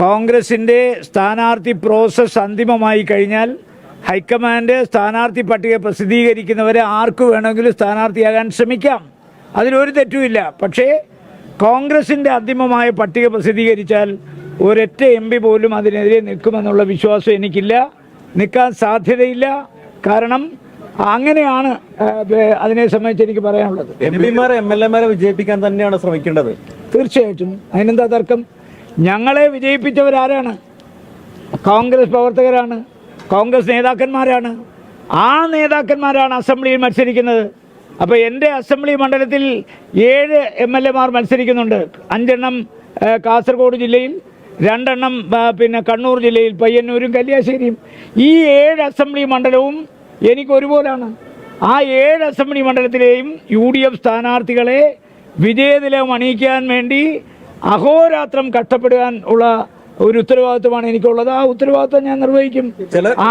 കോൺഗ്രസിൻ്റെ സ്ഥാനാർത്ഥി പ്രോസസ്സ് അന്തിമമായി കഴിഞ്ഞാൽ ഹൈക്കമാൻഡ് സ്ഥാനാർത്ഥി പട്ടിക പ്രസിദ്ധീകരിക്കുന്നവരെ ആർക്ക് വേണമെങ്കിലും സ്ഥാനാർത്ഥിയാകാൻ ശ്രമിക്കാം. അതിലൊരു തെറ്റുമില്ല. പക്ഷേ കോൺഗ്രസിൻ്റെ അന്തിമമായ പട്ടിക പ്രസിദ്ധീകരിച്ചാൽ ഒരൊറ്റ MP പോലും അതിനെതിരെ നിൽക്കുമെന്നുള്ള വിശ്വാസം എനിക്കില്ല. നിൽക്കാൻ സാധ്യതയില്ല. കാരണം അങ്ങനെയാണ് അതിനെ സംബന്ധിച്ച് എനിക്ക് പറയാനുള്ളത്. MPമാരെ MLAമാരെ വിജയിപ്പിക്കാൻ തന്നെയാണ് ശ്രമിക്കേണ്ടത്. തീർച്ചയായിട്ടും. അതിനെന്താ തർക്കം? ഞങ്ങളെ വിജയിപ്പിച്ചവരാരാണ്? കോൺഗ്രസ് പ്രവർത്തകരാണ്, കോൺഗ്രസ് നേതാക്കന്മാരാണ്. ആ നേതാക്കന്മാരാണ് അസംബ്ലിയിൽ മത്സരിക്കുന്നത്. അപ്പോൾ എൻ്റെ അസംബ്ലി മണ്ഡലത്തിൽ 7 MLAമാർ മത്സരിക്കുന്നുണ്ട്. 5 എണ്ണം കാസർഗോഡ് ജില്ലയിൽ, 2 എണ്ണം പിന്നെ കണ്ണൂർ ജില്ലയിൽ, പയ്യന്നൂരും കല്യാശ്ശേരിയും. ഈ 7 അസംബ്ലി മണ്ഡലവും എനിക്ക് ഒരുപോലാണ്. ആ 7 അസംബ്ലി മണ്ഡലത്തിലെയും UDF സ്ഥാനാർത്ഥികളെ വിജയതിലകം അണിയിക്കാൻ വേണ്ടി അഹോരാത്രം കഷ്ടപ്പെടാൻ ഉള്ള ഒരു ഉത്തരവാദിത്വമാണ് എനിക്കുള്ളത്. ആ ഉത്തരവാദിത്വം ഞാൻ നിർവഹിക്കും.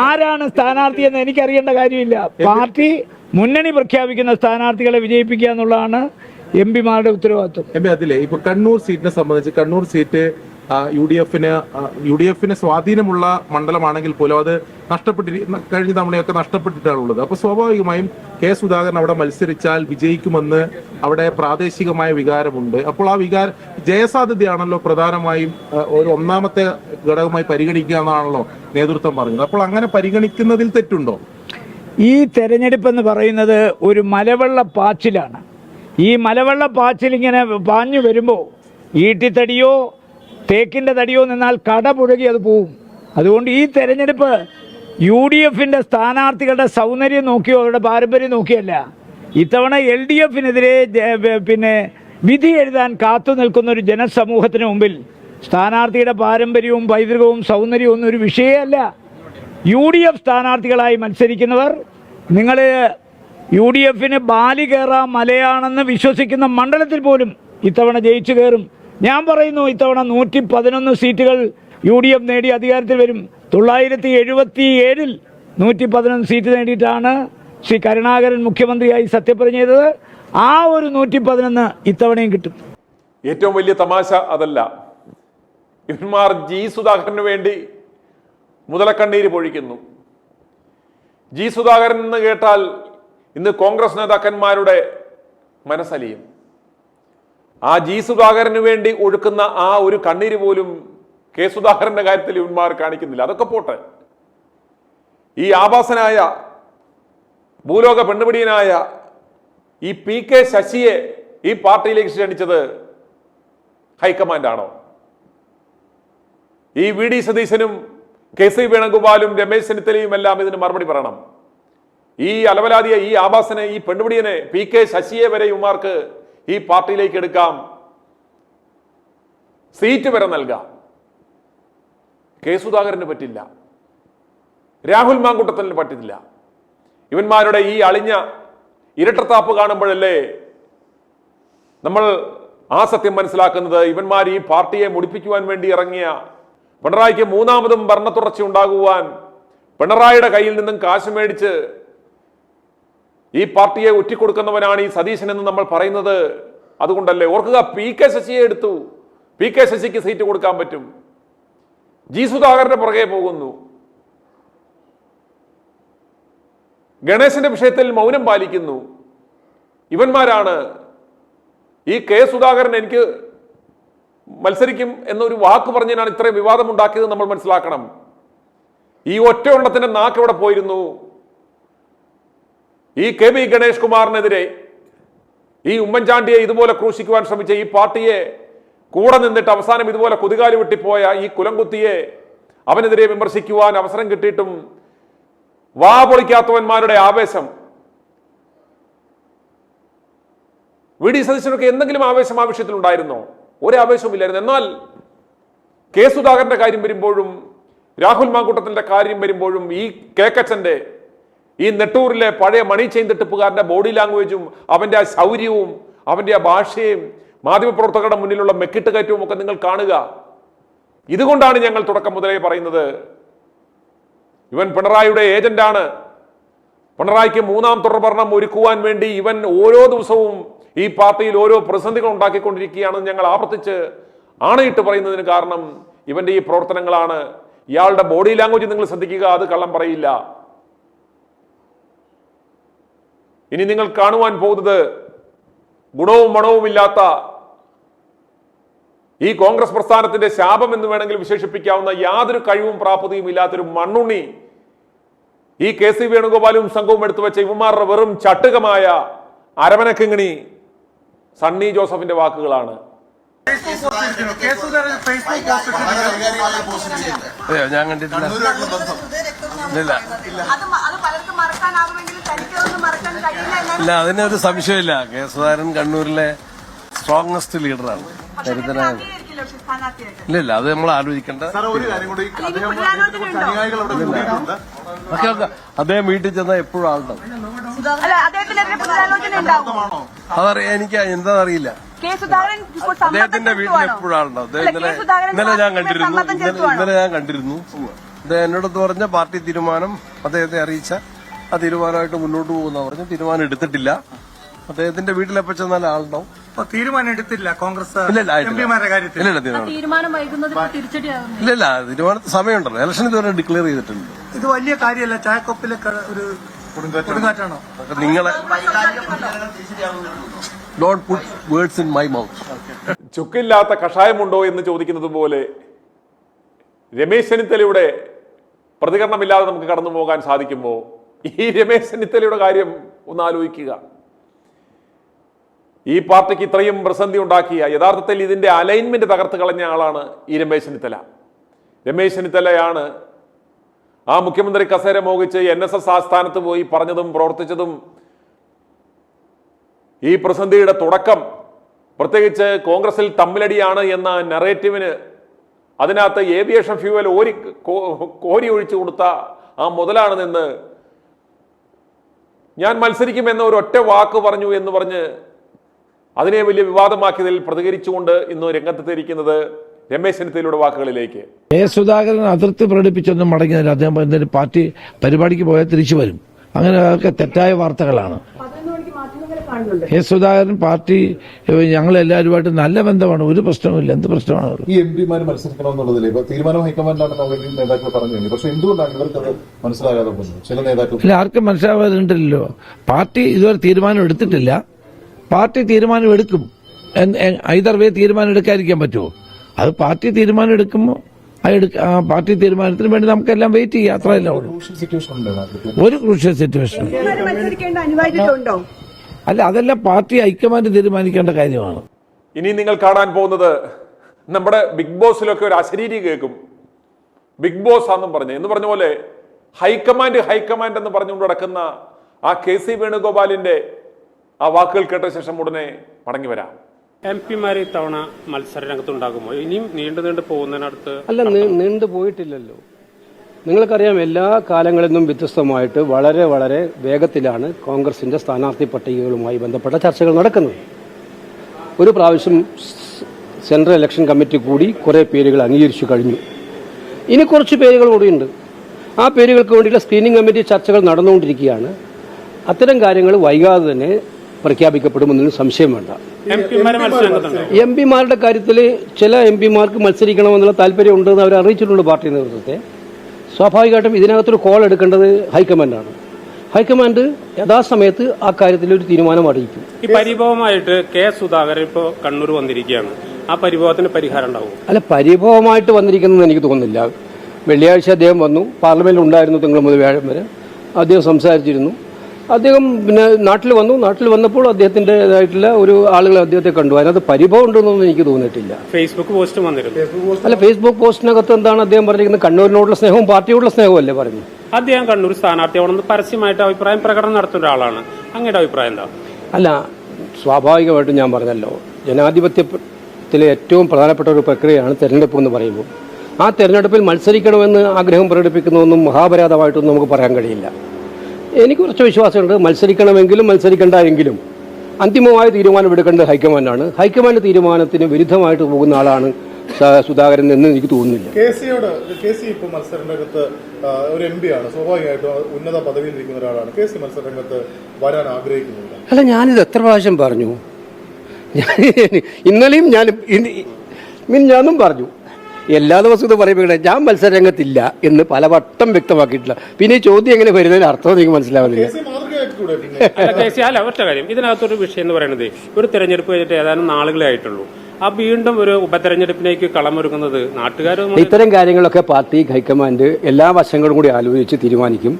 ആരാണ് സ്ഥാനാർത്ഥി എന്ന് എനിക്കറിയേണ്ട കാര്യമില്ല. പാർട്ടി മുന്നണി പ്രഖ്യാപിക്കുന്ന സ്ഥാനാർത്ഥികളെ വിജയിപ്പിക്കുക എന്നുള്ളതാണ് MPമാരുടെ ഉത്തരവാദിത്വം. അതിലെ ഇപ്പൊ കണ്ണൂർ സീറ്റിനെ സംബന്ധിച്ച്, കണ്ണൂർ സീറ്റ് UDFന് സ്വാധീനമുള്ള മണ്ഡലമാണെങ്കിൽ പോലും അത് കഴിഞ്ഞ തവണയൊക്കെ നഷ്ടപ്പെട്ടിട്ടാണുള്ളത്. അപ്പൊ സ്വാഭാവികമായും കെ സുധാകരൻ അവിടെ മത്സരിച്ചാൽ വിജയിക്കുമെന്ന് അവിടെ പ്രാദേശികമായ വികാരമുണ്ട്. അപ്പോൾ ആ ജയസാധ്യതയാണല്ലോ പ്രധാനമായും ഒരു ഒന്നാമത്തെ ഘടകമായി പരിഗണിക്കുക എന്നാണല്ലോ നേതൃത്വം പറഞ്ഞത്. അപ്പോൾ അങ്ങനെ പരിഗണിക്കുന്നതിൽ തെറ്റുണ്ടോ? ഈ തെരഞ്ഞെടുപ്പ് എന്ന് പറയുന്നത് ഒരു മലവെള്ള പാച്ചിലാണ്. ഈ മലവെള്ള പാച്ചിൽ ഇങ്ങനെ പാഞ്ഞു വരുമ്പോൾ ഈട്ടിത്തടിയോ തേക്കിൻ്റെ തടിയോ നിന്നാൽ കട പുഴകി അത് പോവും. അതുകൊണ്ട് ഈ തെരഞ്ഞെടുപ്പ് UDFിൻ്റെ സ്ഥാനാർത്ഥികളുടെ സൗന്ദര്യം നോക്കിയോ അവരുടെ പാരമ്പര്യം നോക്കിയല്ല. ഇത്തവണ LDFിനെതിരെ പിന്നെ വിധി എഴുതാൻ കാത്തു നിൽക്കുന്ന ഒരു ജനസമൂഹത്തിന് മുമ്പിൽ സ്ഥാനാർത്ഥിയുടെ പാരമ്പര്യവും പൈതൃകവും സൗന്ദര്യവും ഒന്നും ഒരു വിഷയമല്ല. UDF സ്ഥാനാർത്ഥികളായി മത്സരിക്കുന്നവർ, നിങ്ങൾ UDFന് ബാലി കയറാൻ മലയാണെന്ന് വിശ്വസിക്കുന്ന മണ്ഡലത്തിൽ പോലും ഇത്തവണ ജയിച്ചു കയറും. ഞാൻ പറയുന്നു, ഇത്തവണ 111 സീറ്റുകൾ UDF നേടി അധികാരത്തിൽ വരും. 1977 111 സീറ്റ് നേടിയിട്ടാണ് ശ്രീ കരുണാകരൻ മുഖ്യമന്ത്രിയായി സത്യപ്രതിജ്ഞ ചെയ്തത്. ആ ഒരു 111 ഇത്തവണയും കിട്ടും. ഏറ്റവും വലിയ തമാശ അതല്ല, ഇവന്മാർ സുധാകരന് വേണ്ടി മുതലക്കണ്ണീര് പൊഴിക്കുന്നു. സുധാകരൻ എന്ന് കേട്ടാൽ ഇന്ന് കോൺഗ്രസ് നേതാക്കന്മാരുടെ മനസ്സലിയും. ആ സുധാകരന് വേണ്ടി ഒഴുക്കുന്ന ആ ഒരു കണ്ണീര് പോലും കെ സുധാകരന്റെ കാര്യത്തിൽ ഇവന്മാർ കാണിക്കുന്നില്ല. അതൊക്കെ പോട്ടെ, ഈ ആഭാസനായ ഭൂലോക പെണ്ണുപിടിയനായ ഈ PK ശശിയെ ഈ പാർട്ടിയിലേക്ക് ക്ഷണിച്ചത് ഹൈക്കമാൻഡാണോ? ഈ VD സതീശനും KC വേണുഗോപാലും രമേശ് ചെന്നിത്തലയും എല്ലാം ഇതിന് മറുപടി പറയണം. ഈ അലവലാദിയെ, ഈ ആഭാസനെ, ഈ പെണ്ണുപിടിയനെ, PK ശശിയെ വരെ ഇവന്മാർക്ക് ഈ പാർട്ടിയിലേക്ക് എടുക്കാം, സീറ്റ് വരെ നൽകാം. കെ സുധാകരന് പറ്റില്ല, രാഹുൽ മാങ്കൂട്ടത്തിന് പറ്റില്ല. ഇവന്മാരുടെ ഈ അളിഞ്ഞ ഇരട്ടത്താപ്പ് കാണുമ്പോഴല്ലേ നമ്മൾ ആ സത്യം മനസ്സിലാക്കുന്നത്. ഇവന്മാർ ഈ പാർട്ടിയെ മുടിപ്പിക്കുവാൻ വേണ്ടി ഇറങ്ങിയ, പിണറായിക്ക് മൂന്നാമതും ഭരണത്തുടർച്ച ഉണ്ടാകുവാൻ പിണറായിയുടെ കയ്യിൽ നിന്നും കാശ് മേടിച്ച് ഈ പാർട്ടിയെ ഒറ്റിക്കൊടുക്കുന്നവനാണ് ഈ സതീശൻ എന്ന് നമ്മൾ പറയുന്നത്. അതുകൊണ്ടല്ലേ. ഓർക്കുക, PK ശശിയെ എടുത്തു, PK ശശിക്ക് സീറ്റ് കൊടുക്കാൻ പറ്റും. ജി സുധാകരന്റെ പുറകെ പോകുന്നു. ഗണേശന്റെ വിഷയത്തിൽ മൗനം പാലിക്കുന്നു. ഇവന്മാരാണ് ഈ കെ സുധാകരൻ എനിക്ക് മത്സരിക്കും എന്നൊരു വാക്ക് പറഞ്ഞതിനാണ് ഇത്രയും വിവാദം ഉണ്ടാക്കിയത് നമ്മൾ മനസ്സിലാക്കണം. ഈ ഒറ്റ എണ്ണത്തിന്റെ നാക്ക് എവിടെ പോയിരുന്നു? ഈ KB ഗണേഷ് കുമാറിനെതിരെ ഈ ഉമ്മൻചാണ്ടിയെ ഇതുപോലെ ക്രൂശിക്കുവാൻ ശ്രമിച്ച ഈ പാർട്ടിയെ കൂടെ നിന്നിട്ട് അവസാനം ഇതുപോലെ കുതികാലി വെട്ടിപ്പോയ ഈ കുലംകുത്തിയെ അവനെതിരെ വിമർശിക്കുവാൻ അവസരം കിട്ടിയിട്ടും വാ പൊളിക്കാത്തവന്മാരുടെ ആവേശം. VD സതീശനൊക്കെ എന്തെങ്കിലും ആവേശം ആ വിഷയത്തിൽ ഉണ്ടായിരുന്നോ? ഒരു ആവേശവുമില്ലായിരുന്നു. എന്നാൽ കെ സുധാകരന്റെ കാര്യം വരുമ്പോഴും രാഹുൽ മാങ്കൂട്ടത്തിന്റെ കാര്യം വരുമ്പോഴും ഈ കേക്കച്ചന്റെ, ഈ നെട്ടൂരിലെ പഴയ മണി ചെയിൻ തട്ടിപ്പുകാരന്റെ ബോഡി ലാംഗ്വേജും അവന്റെ ആ ശൗര്യവും അവന്റെ ആ ഭാഷയും മാധ്യമപ്രവർത്തകരുടെ മുന്നിലുള്ള മെക്കിട്ട് കയറ്റവും ഒക്കെ നിങ്ങൾ കാണുക. ഇതുകൊണ്ടാണ് ഞങ്ങൾ തുടക്കം മുതലേ പറയുന്നത്, ഇവൻ പിണറായിയുടെ ഏജന്റാണ്. പിണറായിക്ക് മൂന്നാം തുടർഭരണം ഒരുക്കുവാൻ വേണ്ടി ഇവൻ ഓരോ ദിവസവും ഈ പാർട്ടിയിൽ ഓരോ പ്രതിസന്ധികൾ ഉണ്ടാക്കിക്കൊണ്ടിരിക്കുകയാണെന്ന് ഞങ്ങൾ ആവർത്തിച്ച് ആണയിട്ട് പറയുന്നതിന് കാരണം ഇവന്റെ ഈ പ്രവർത്തനങ്ങളാണ്. ഇയാളുടെ ബോഡി ലാംഗ്വേജ് നിങ്ങൾ ശ്രദ്ധിക്കുക, അത് കള്ളം പറയില്ല. ഇനി നിങ്ങൾ കാണുവാൻ പോകുന്നത് ഗുണവും മണവുമില്ലാത്ത ഈ കോൺഗ്രസ് പ്രസ്ഥാനത്തിന്റെ ശാപം എന്ന് വേണമെങ്കിൽ വിശേഷിപ്പിക്കാവുന്ന യാതൊരു കഴിവും പ്രാപ്തിയും ഇല്ലാത്തൊരു മണ്ണുണ്ണി ഈ KC വേണുഗോപാലും സംഘവും എടുത്തു വെച്ച ഇവന്മാരുടെ വെറും ചട്ടുകമായ അരമനക്കിങ്ങിണി സണ്ണി ജോസഫിന്റെ വാക്കുകളാണ്. ഞാൻ കണ്ടിട്ടില്ല. ഇല്ല, അതിനൊരു സംശയമില്ല. കെ സുധാകരൻ കണ്ണൂരിലെ സ്ട്രോങ്സ്റ്റ് ലീഡറാണ്. ഇല്ല, അത് നമ്മൾ ആലോചിക്കേണ്ട. അദ്ദേഹം വീട്ടിൽ ചെന്നാൽ എപ്പോഴും ആളുണ്ടാവും. അതറിയാം, എനിക്ക് എന്താണെന്നറിയില്ല. അദ്ദേഹത്തിന്റെ വീട്ടിൽ എപ്പോഴും ആളുണ്ടാവും. ഇന്നലെ ഞാൻ കണ്ടിരുന്നു. അദ്ദേഹം എന്നോടത്ത് പറഞ്ഞ പാർട്ടി തീരുമാനം അദ്ദേഹത്തെ അറിയിച്ച ആ തീരുമാനമായിട്ട് മുന്നോട്ട് പോകുന്ന പറഞ്ഞു. തീരുമാനം എടുത്തിട്ടില്ല. അദ്ദേഹത്തിന്റെ വീട്ടിലെപ്പോ ചെന്നാൽ ആളുണ്ടാവും. തീരുമാനം എടുത്തില്ല കോൺഗ്രസ്. തീരുമാനം വൈകുന്നത് തിരിച്ചടിയാകുന്നു. ഇല്ല, തീരുമാനത്തിന് സമയമുണ്ടല്ലോ. ഇലക്ഷൻ ഇതുവരെ ഡിക്ലെയർ ചെയ്തിട്ടുണ്ട്. ഇത് വലിയ കാര്യമല്ല. ചായക്കൊപ്പിലെ ഒരു കൊടുങ്കാറ്റാണോ? നിങ്ങളെ don't put words in my mouth. ചുക്കില്ലാത്ത കഷായമുണ്ടോ എന്ന് ചോദിക്കുന്നത് പോലെ രമേശ് ചെന്നിത്തലയുടെ പ്രതികരണമില്ലാതെ നമുക്ക് കടന്നു പോകാൻ സാധിക്കുമോ? ഈ രമേശ് ചെന്നിത്തലയുടെ കാര്യം ഒന്ന് ആലോചിക്കുക. ഈ പാർട്ടിക്ക് ഇത്രയും പ്രതിസന്ധി ഉണ്ടാക്കിയ, യഥാർത്ഥത്തിൽ ഇതിന്റെ അലൈൻമെന്റ് തകർത്ത് കളഞ്ഞ ആളാണ് ഈ രമേശ് ചെന്നിത്തല. രമേശ് ചെന്നിത്തലയാണ് ആ മുഖ്യമന്ത്രി കസേര മോഹിച്ച് NSS ആസ്ഥാനത്ത് പോയി പറഞ്ഞതും പ്രവർത്തിച്ചതും. ഈ പ്രതിസന്ധിയുടെ തുടക്കം പ്രത്യേകിച്ച് കോൺഗ്രസിൽ തമ്മിലടിയാണ് എന്ന നറേറ്റീവിന് അതിനകത്ത് ഏവിയേഷൻ ഫ്യൂവൽ കോരി ഒഴിച്ചു കൊടുത്ത ആ മുതലാണ് നിന്ന് ഞാൻ മത്സരിക്കുമെന്ന ഒരു ഒറ്റ വാക്ക് പറഞ്ഞു എന്ന് പറഞ്ഞ് അതിനെ വലിയ വിവാദമാക്കിയതിൽ പ്രതികരിച്ചുകൊണ്ട് ഇന്ന് രംഗത്തെത്തിയിരിക്കുന്നത് രമേശ് ചെന്നിത്തലയുടെ വാക്കുകളിലേക്ക്. കെ സുധാകരൻ അതിർത്തി പ്രകടിപ്പിച്ചൊന്നും മടങ്ങിയതില്ല. അദ്ദേഹം എന്തെങ്കിലും പാർട്ടി പരിപാടിക്ക് പോയാൽ തിരിച്ചു വരും. അങ്ങനെ അതൊക്കെ തെറ്റായ വാർത്തകളാണ്. കെ സുധാകരൻ പാർട്ടി ഞങ്ങളെല്ലാവരുമായിട്ട് നല്ല ബന്ധമാണ്. ഒരു പ്രശ്നവുമില്ല. എന്ത് പ്രശ്നമാണ്? ഈ MP-മാർ മത്സരിക്കണമെന്നുള്ളതിൽ ഇപ്പൊ തീരുമാനം ഹൈക്കമാൻഡാണെന്ന് ഓൾറെഡി നേതാക്കൾ പറഞ്ഞു. പക്ഷെ എന്തുകൊണ്ടാണ് ഇവർക്കത് മനസ്സിലാകാതെ പോകുന്നത്? ചില നേതാക്കൾ ഇല്ല, ആർക്കും മനസ്സിലാവാറുണ്ടല്ലോ. പാർട്ടി ഇതുവരെ തീരുമാനം എടുത്തിട്ടില്ല. പാർട്ടി തീരുമാനം എടുക്കും. ഐദർ വേ തീരുമാനം എടുക്കാതിരിക്കാൻ പറ്റുമോ? അത് പാർട്ടി തീരുമാനം എടുക്കുമ്പോൾ പാർട്ടി തീരുമാനത്തിന് വേണ്ടി നമുക്കെല്ലാം വെയിറ്റ് ചെയ്യാം. അത്രയല്ല ഒരു ക്രൂഷ്യൽ സിറ്റുവേഷൻ. അല്ല, അതെല്ലാം പാർട്ടി ഹൈക്കമാൻഡ് തീരുമാനിക്കേണ്ട കാര്യമാണ്. ഇനി നിങ്ങൾ കാണാൻ പോകുന്നത് നമ്മുടെ ബിഗ് ബോസിലൊക്കെ ഒരു അശരീരി കേൾക്കും. ബിഗ് ബോസ് ആണെന്നും പറഞ്ഞ് എന്ന് പറഞ്ഞ പോലെ ഹൈക്കമാൻഡ് എന്ന് പറഞ്ഞുകൊണ്ട് നടക്കുന്ന ആ KC വേണുഗോപാലിന്റെ ആ വാക്കുകൾ കേട്ട ശേഷം ഉടനെ മടങ്ങി വരാം. MP-മാർ ഇത്തവണ മത്സര രംഗത്തുണ്ടാകുമോ? ഇനിയും നീണ്ടു പോകുന്നതിനടുത്ത് അല്ല, നീണ്ടു പോയിട്ടില്ലല്ലോ. നിങ്ങൾക്കറിയാം, എല്ലാ കാലങ്ങളിൽ നിന്നും വ്യത്യസ്തമായിട്ട് വളരെ വളരെ വേഗത്തിലാണ് കോൺഗ്രസിന്റെ സ്ഥാനാർത്ഥി പട്ടികകളുമായി ബന്ധപ്പെട്ട ചർച്ചകൾ നടക്കുന്നത്. ഒരു പ്രാവശ്യം സെൻട്രൽ ഇലക്ഷൻ കമ്മിറ്റി കൂടി കുറേ പേരുകൾ അംഗീകരിച്ചു കഴിഞ്ഞു. ഇനി കുറച്ച് പേരുകൾ കൂടിയുണ്ട്. ആ പേരുകൾക്ക് വേണ്ടിയുള്ള സ്ക്രീനിംഗ് കമ്മിറ്റി ചർച്ചകൾ നടന്നുകൊണ്ടിരിക്കുകയാണ്. അത്തരം കാര്യങ്ങൾ വൈകാതെ തന്നെ പ്രഖ്യാപിക്കപ്പെടുമെന്നൊന്നും സംശയം വേണ്ട. MP-മാരുടെ കാര്യത്തിൽ ചില MP-മാർക്ക് മത്സരിക്കണമെന്നുള്ള താല്പര്യം ഉണ്ടെന്ന് അവർ അറിയിച്ചിട്ടുണ്ട് പാർട്ടി നേതൃത്വത്തെ. സ്വാഭാവികമായിട്ടും ഇതിനകത്തൊരു കോൾ എടുക്കേണ്ടത് ഹൈക്കമാൻഡാണ്. ഹൈക്കമാൻഡ് യഥാസമയത്ത് ആ കാര്യത്തിൽ ഒരു തീരുമാനം അറിയിക്കും. ഈ പരിഭവമായിട്ട് സുധാകരൻ ഇപ്പോൾ കണ്ണൂർ വന്നിരിക്കുകയാണ്. ആ പരിഭവത്തിന് പരിഹാരം ഉണ്ടാവും? അല്ല, പരിഭവമായിട്ട് വന്നിരിക്കുന്നത് എനിക്ക് തോന്നുന്നില്ല. വെള്ളിയാഴ്ച അദ്ദേഹം വന്നു, പാർലമെന്റിൽ ഉണ്ടായിരുന്നു തിങ്കൾ മുതൽ വ്യാഴം വരെ. അദ്ദേഹം സംസാരിച്ചിരുന്നു. അദ്ദേഹം പിന്നെ നാട്ടിൽ വന്നപ്പോൾ അദ്ദേഹത്തിൻ്റെതായിട്ടുള്ള ഒരു ആളുകൾ അദ്ദേഹത്തെ കണ്ടു. അതിനകത്ത് പരിഭവം ഉണ്ടെന്നൊന്നും എനിക്ക് തോന്നിയിട്ടില്ല. ഫേസ്ബുക്ക് പോസ്റ്റ് വന്നിരുന്നു. അല്ല, ഫേസ്ബുക്ക് പോസ്റ്റിനകത്ത് എന്താണ് അദ്ദേഹം പറഞ്ഞിരിക്കുന്നത്? കണ്ണൂരിനോടുള്ള സ്നേഹവും പാർട്ടിയോടുള്ള സ്നേഹവും അല്ലേ പറഞ്ഞു? അദ്ദേഹം കണ്ണൂർ സ്ഥാനാർത്ഥിയാണെന്ന് പരസ്യമായിട്ട് അഭിപ്രായം പ്രകടനം നടത്തുന്ന ഒരാളാണ്. അങ്ങയുടെ അഭിപ്രായം എന്താ? അല്ല, സ്വാഭാവികമായിട്ടും ഞാൻ പറഞ്ഞല്ലോ, ജനാധിപത്യത്തിലെ ഏറ്റവും പ്രധാനപ്പെട്ട ഒരു പ്രക്രിയയാണ് തെരഞ്ഞെടുപ്പ് എന്ന് പറയുമ്പോൾ ആ തെരഞ്ഞെടുപ്പിൽ മത്സരിക്കണമെന്ന് ആഗ്രഹം പ്രകടിപ്പിക്കുന്നതൊന്നും മഹാപരാധമായിട്ടൊന്നും നമുക്ക് പറയാൻ കഴിയില്ല. എനിക്ക് കുറച്ച് വിശ്വാസമുണ്ട്. മത്സരിക്കണമെങ്കിലും മത്സരിക്കേണ്ട എങ്കിലും അന്തിമമായ തീരുമാനമെടുക്കേണ്ടത് ഹൈക്കമാൻഡാണ്. ഹൈക്കമാൻഡ് തീരുമാനത്തിന് വിരുദ്ധമായിട്ട് പോകുന്ന ആളാണ് സുധാകരൻ എന്ന് എനിക്ക് തോന്നുന്നില്ല. KC ഇപ്പോൾ മത്സരരംഗത്ത് ഒരു MP ആണ്, സ്വാഭാവികമായിട്ടും ഉന്നത പദവിയിൽ ഇരിക്കുന്ന ഒരാളാണ്. KC മത്സരരംഗത്ത് വരാൻ ആഗ്രഹിക്കുന്നില്ല. അല്ല, ഞാനിത് എത്ര പ്രാവശ്യം പറഞ്ഞു. ഇന്നലെയും ഞാനും പറഞ്ഞു. എല്ലാ ദിവസവും ഇത് പറയുമ്പോൾ ഞാൻ മത്സരരംഗത്തില്ല എന്ന് പലവട്ടം വ്യക്തമാക്കിയിട്ടില്ല. പിന്നെ ഈ ചോദ്യം എങ്ങനെ വരുന്നതിന് അർത്ഥം എനിക്ക് മനസ്സിലാവുന്നില്ല. അല്ല, ഒറ്റ കാര്യം, ഇതിനകത്തൊരു വിഷയം എന്ന് പറയുന്നത് ഒരു തെരഞ്ഞെടുപ്പ് കഴിഞ്ഞിട്ട് ഏതാനും നാളുകളെ ആയിട്ടുള്ളൂ. ആ വീണ്ടും ഒരു ഉപതെരഞ്ഞെടുപ്പിലേക്ക് കളമൊരുങ്ങുന്നത് നാട്ടുകാർ. ഇത്തരം കാര്യങ്ങളൊക്കെ പാർട്ടി ഹൈക്കമാൻഡ് എല്ലാ വശങ്ങളും കൂടി ആലോചിച്ച് തീരുമാനിക്കും.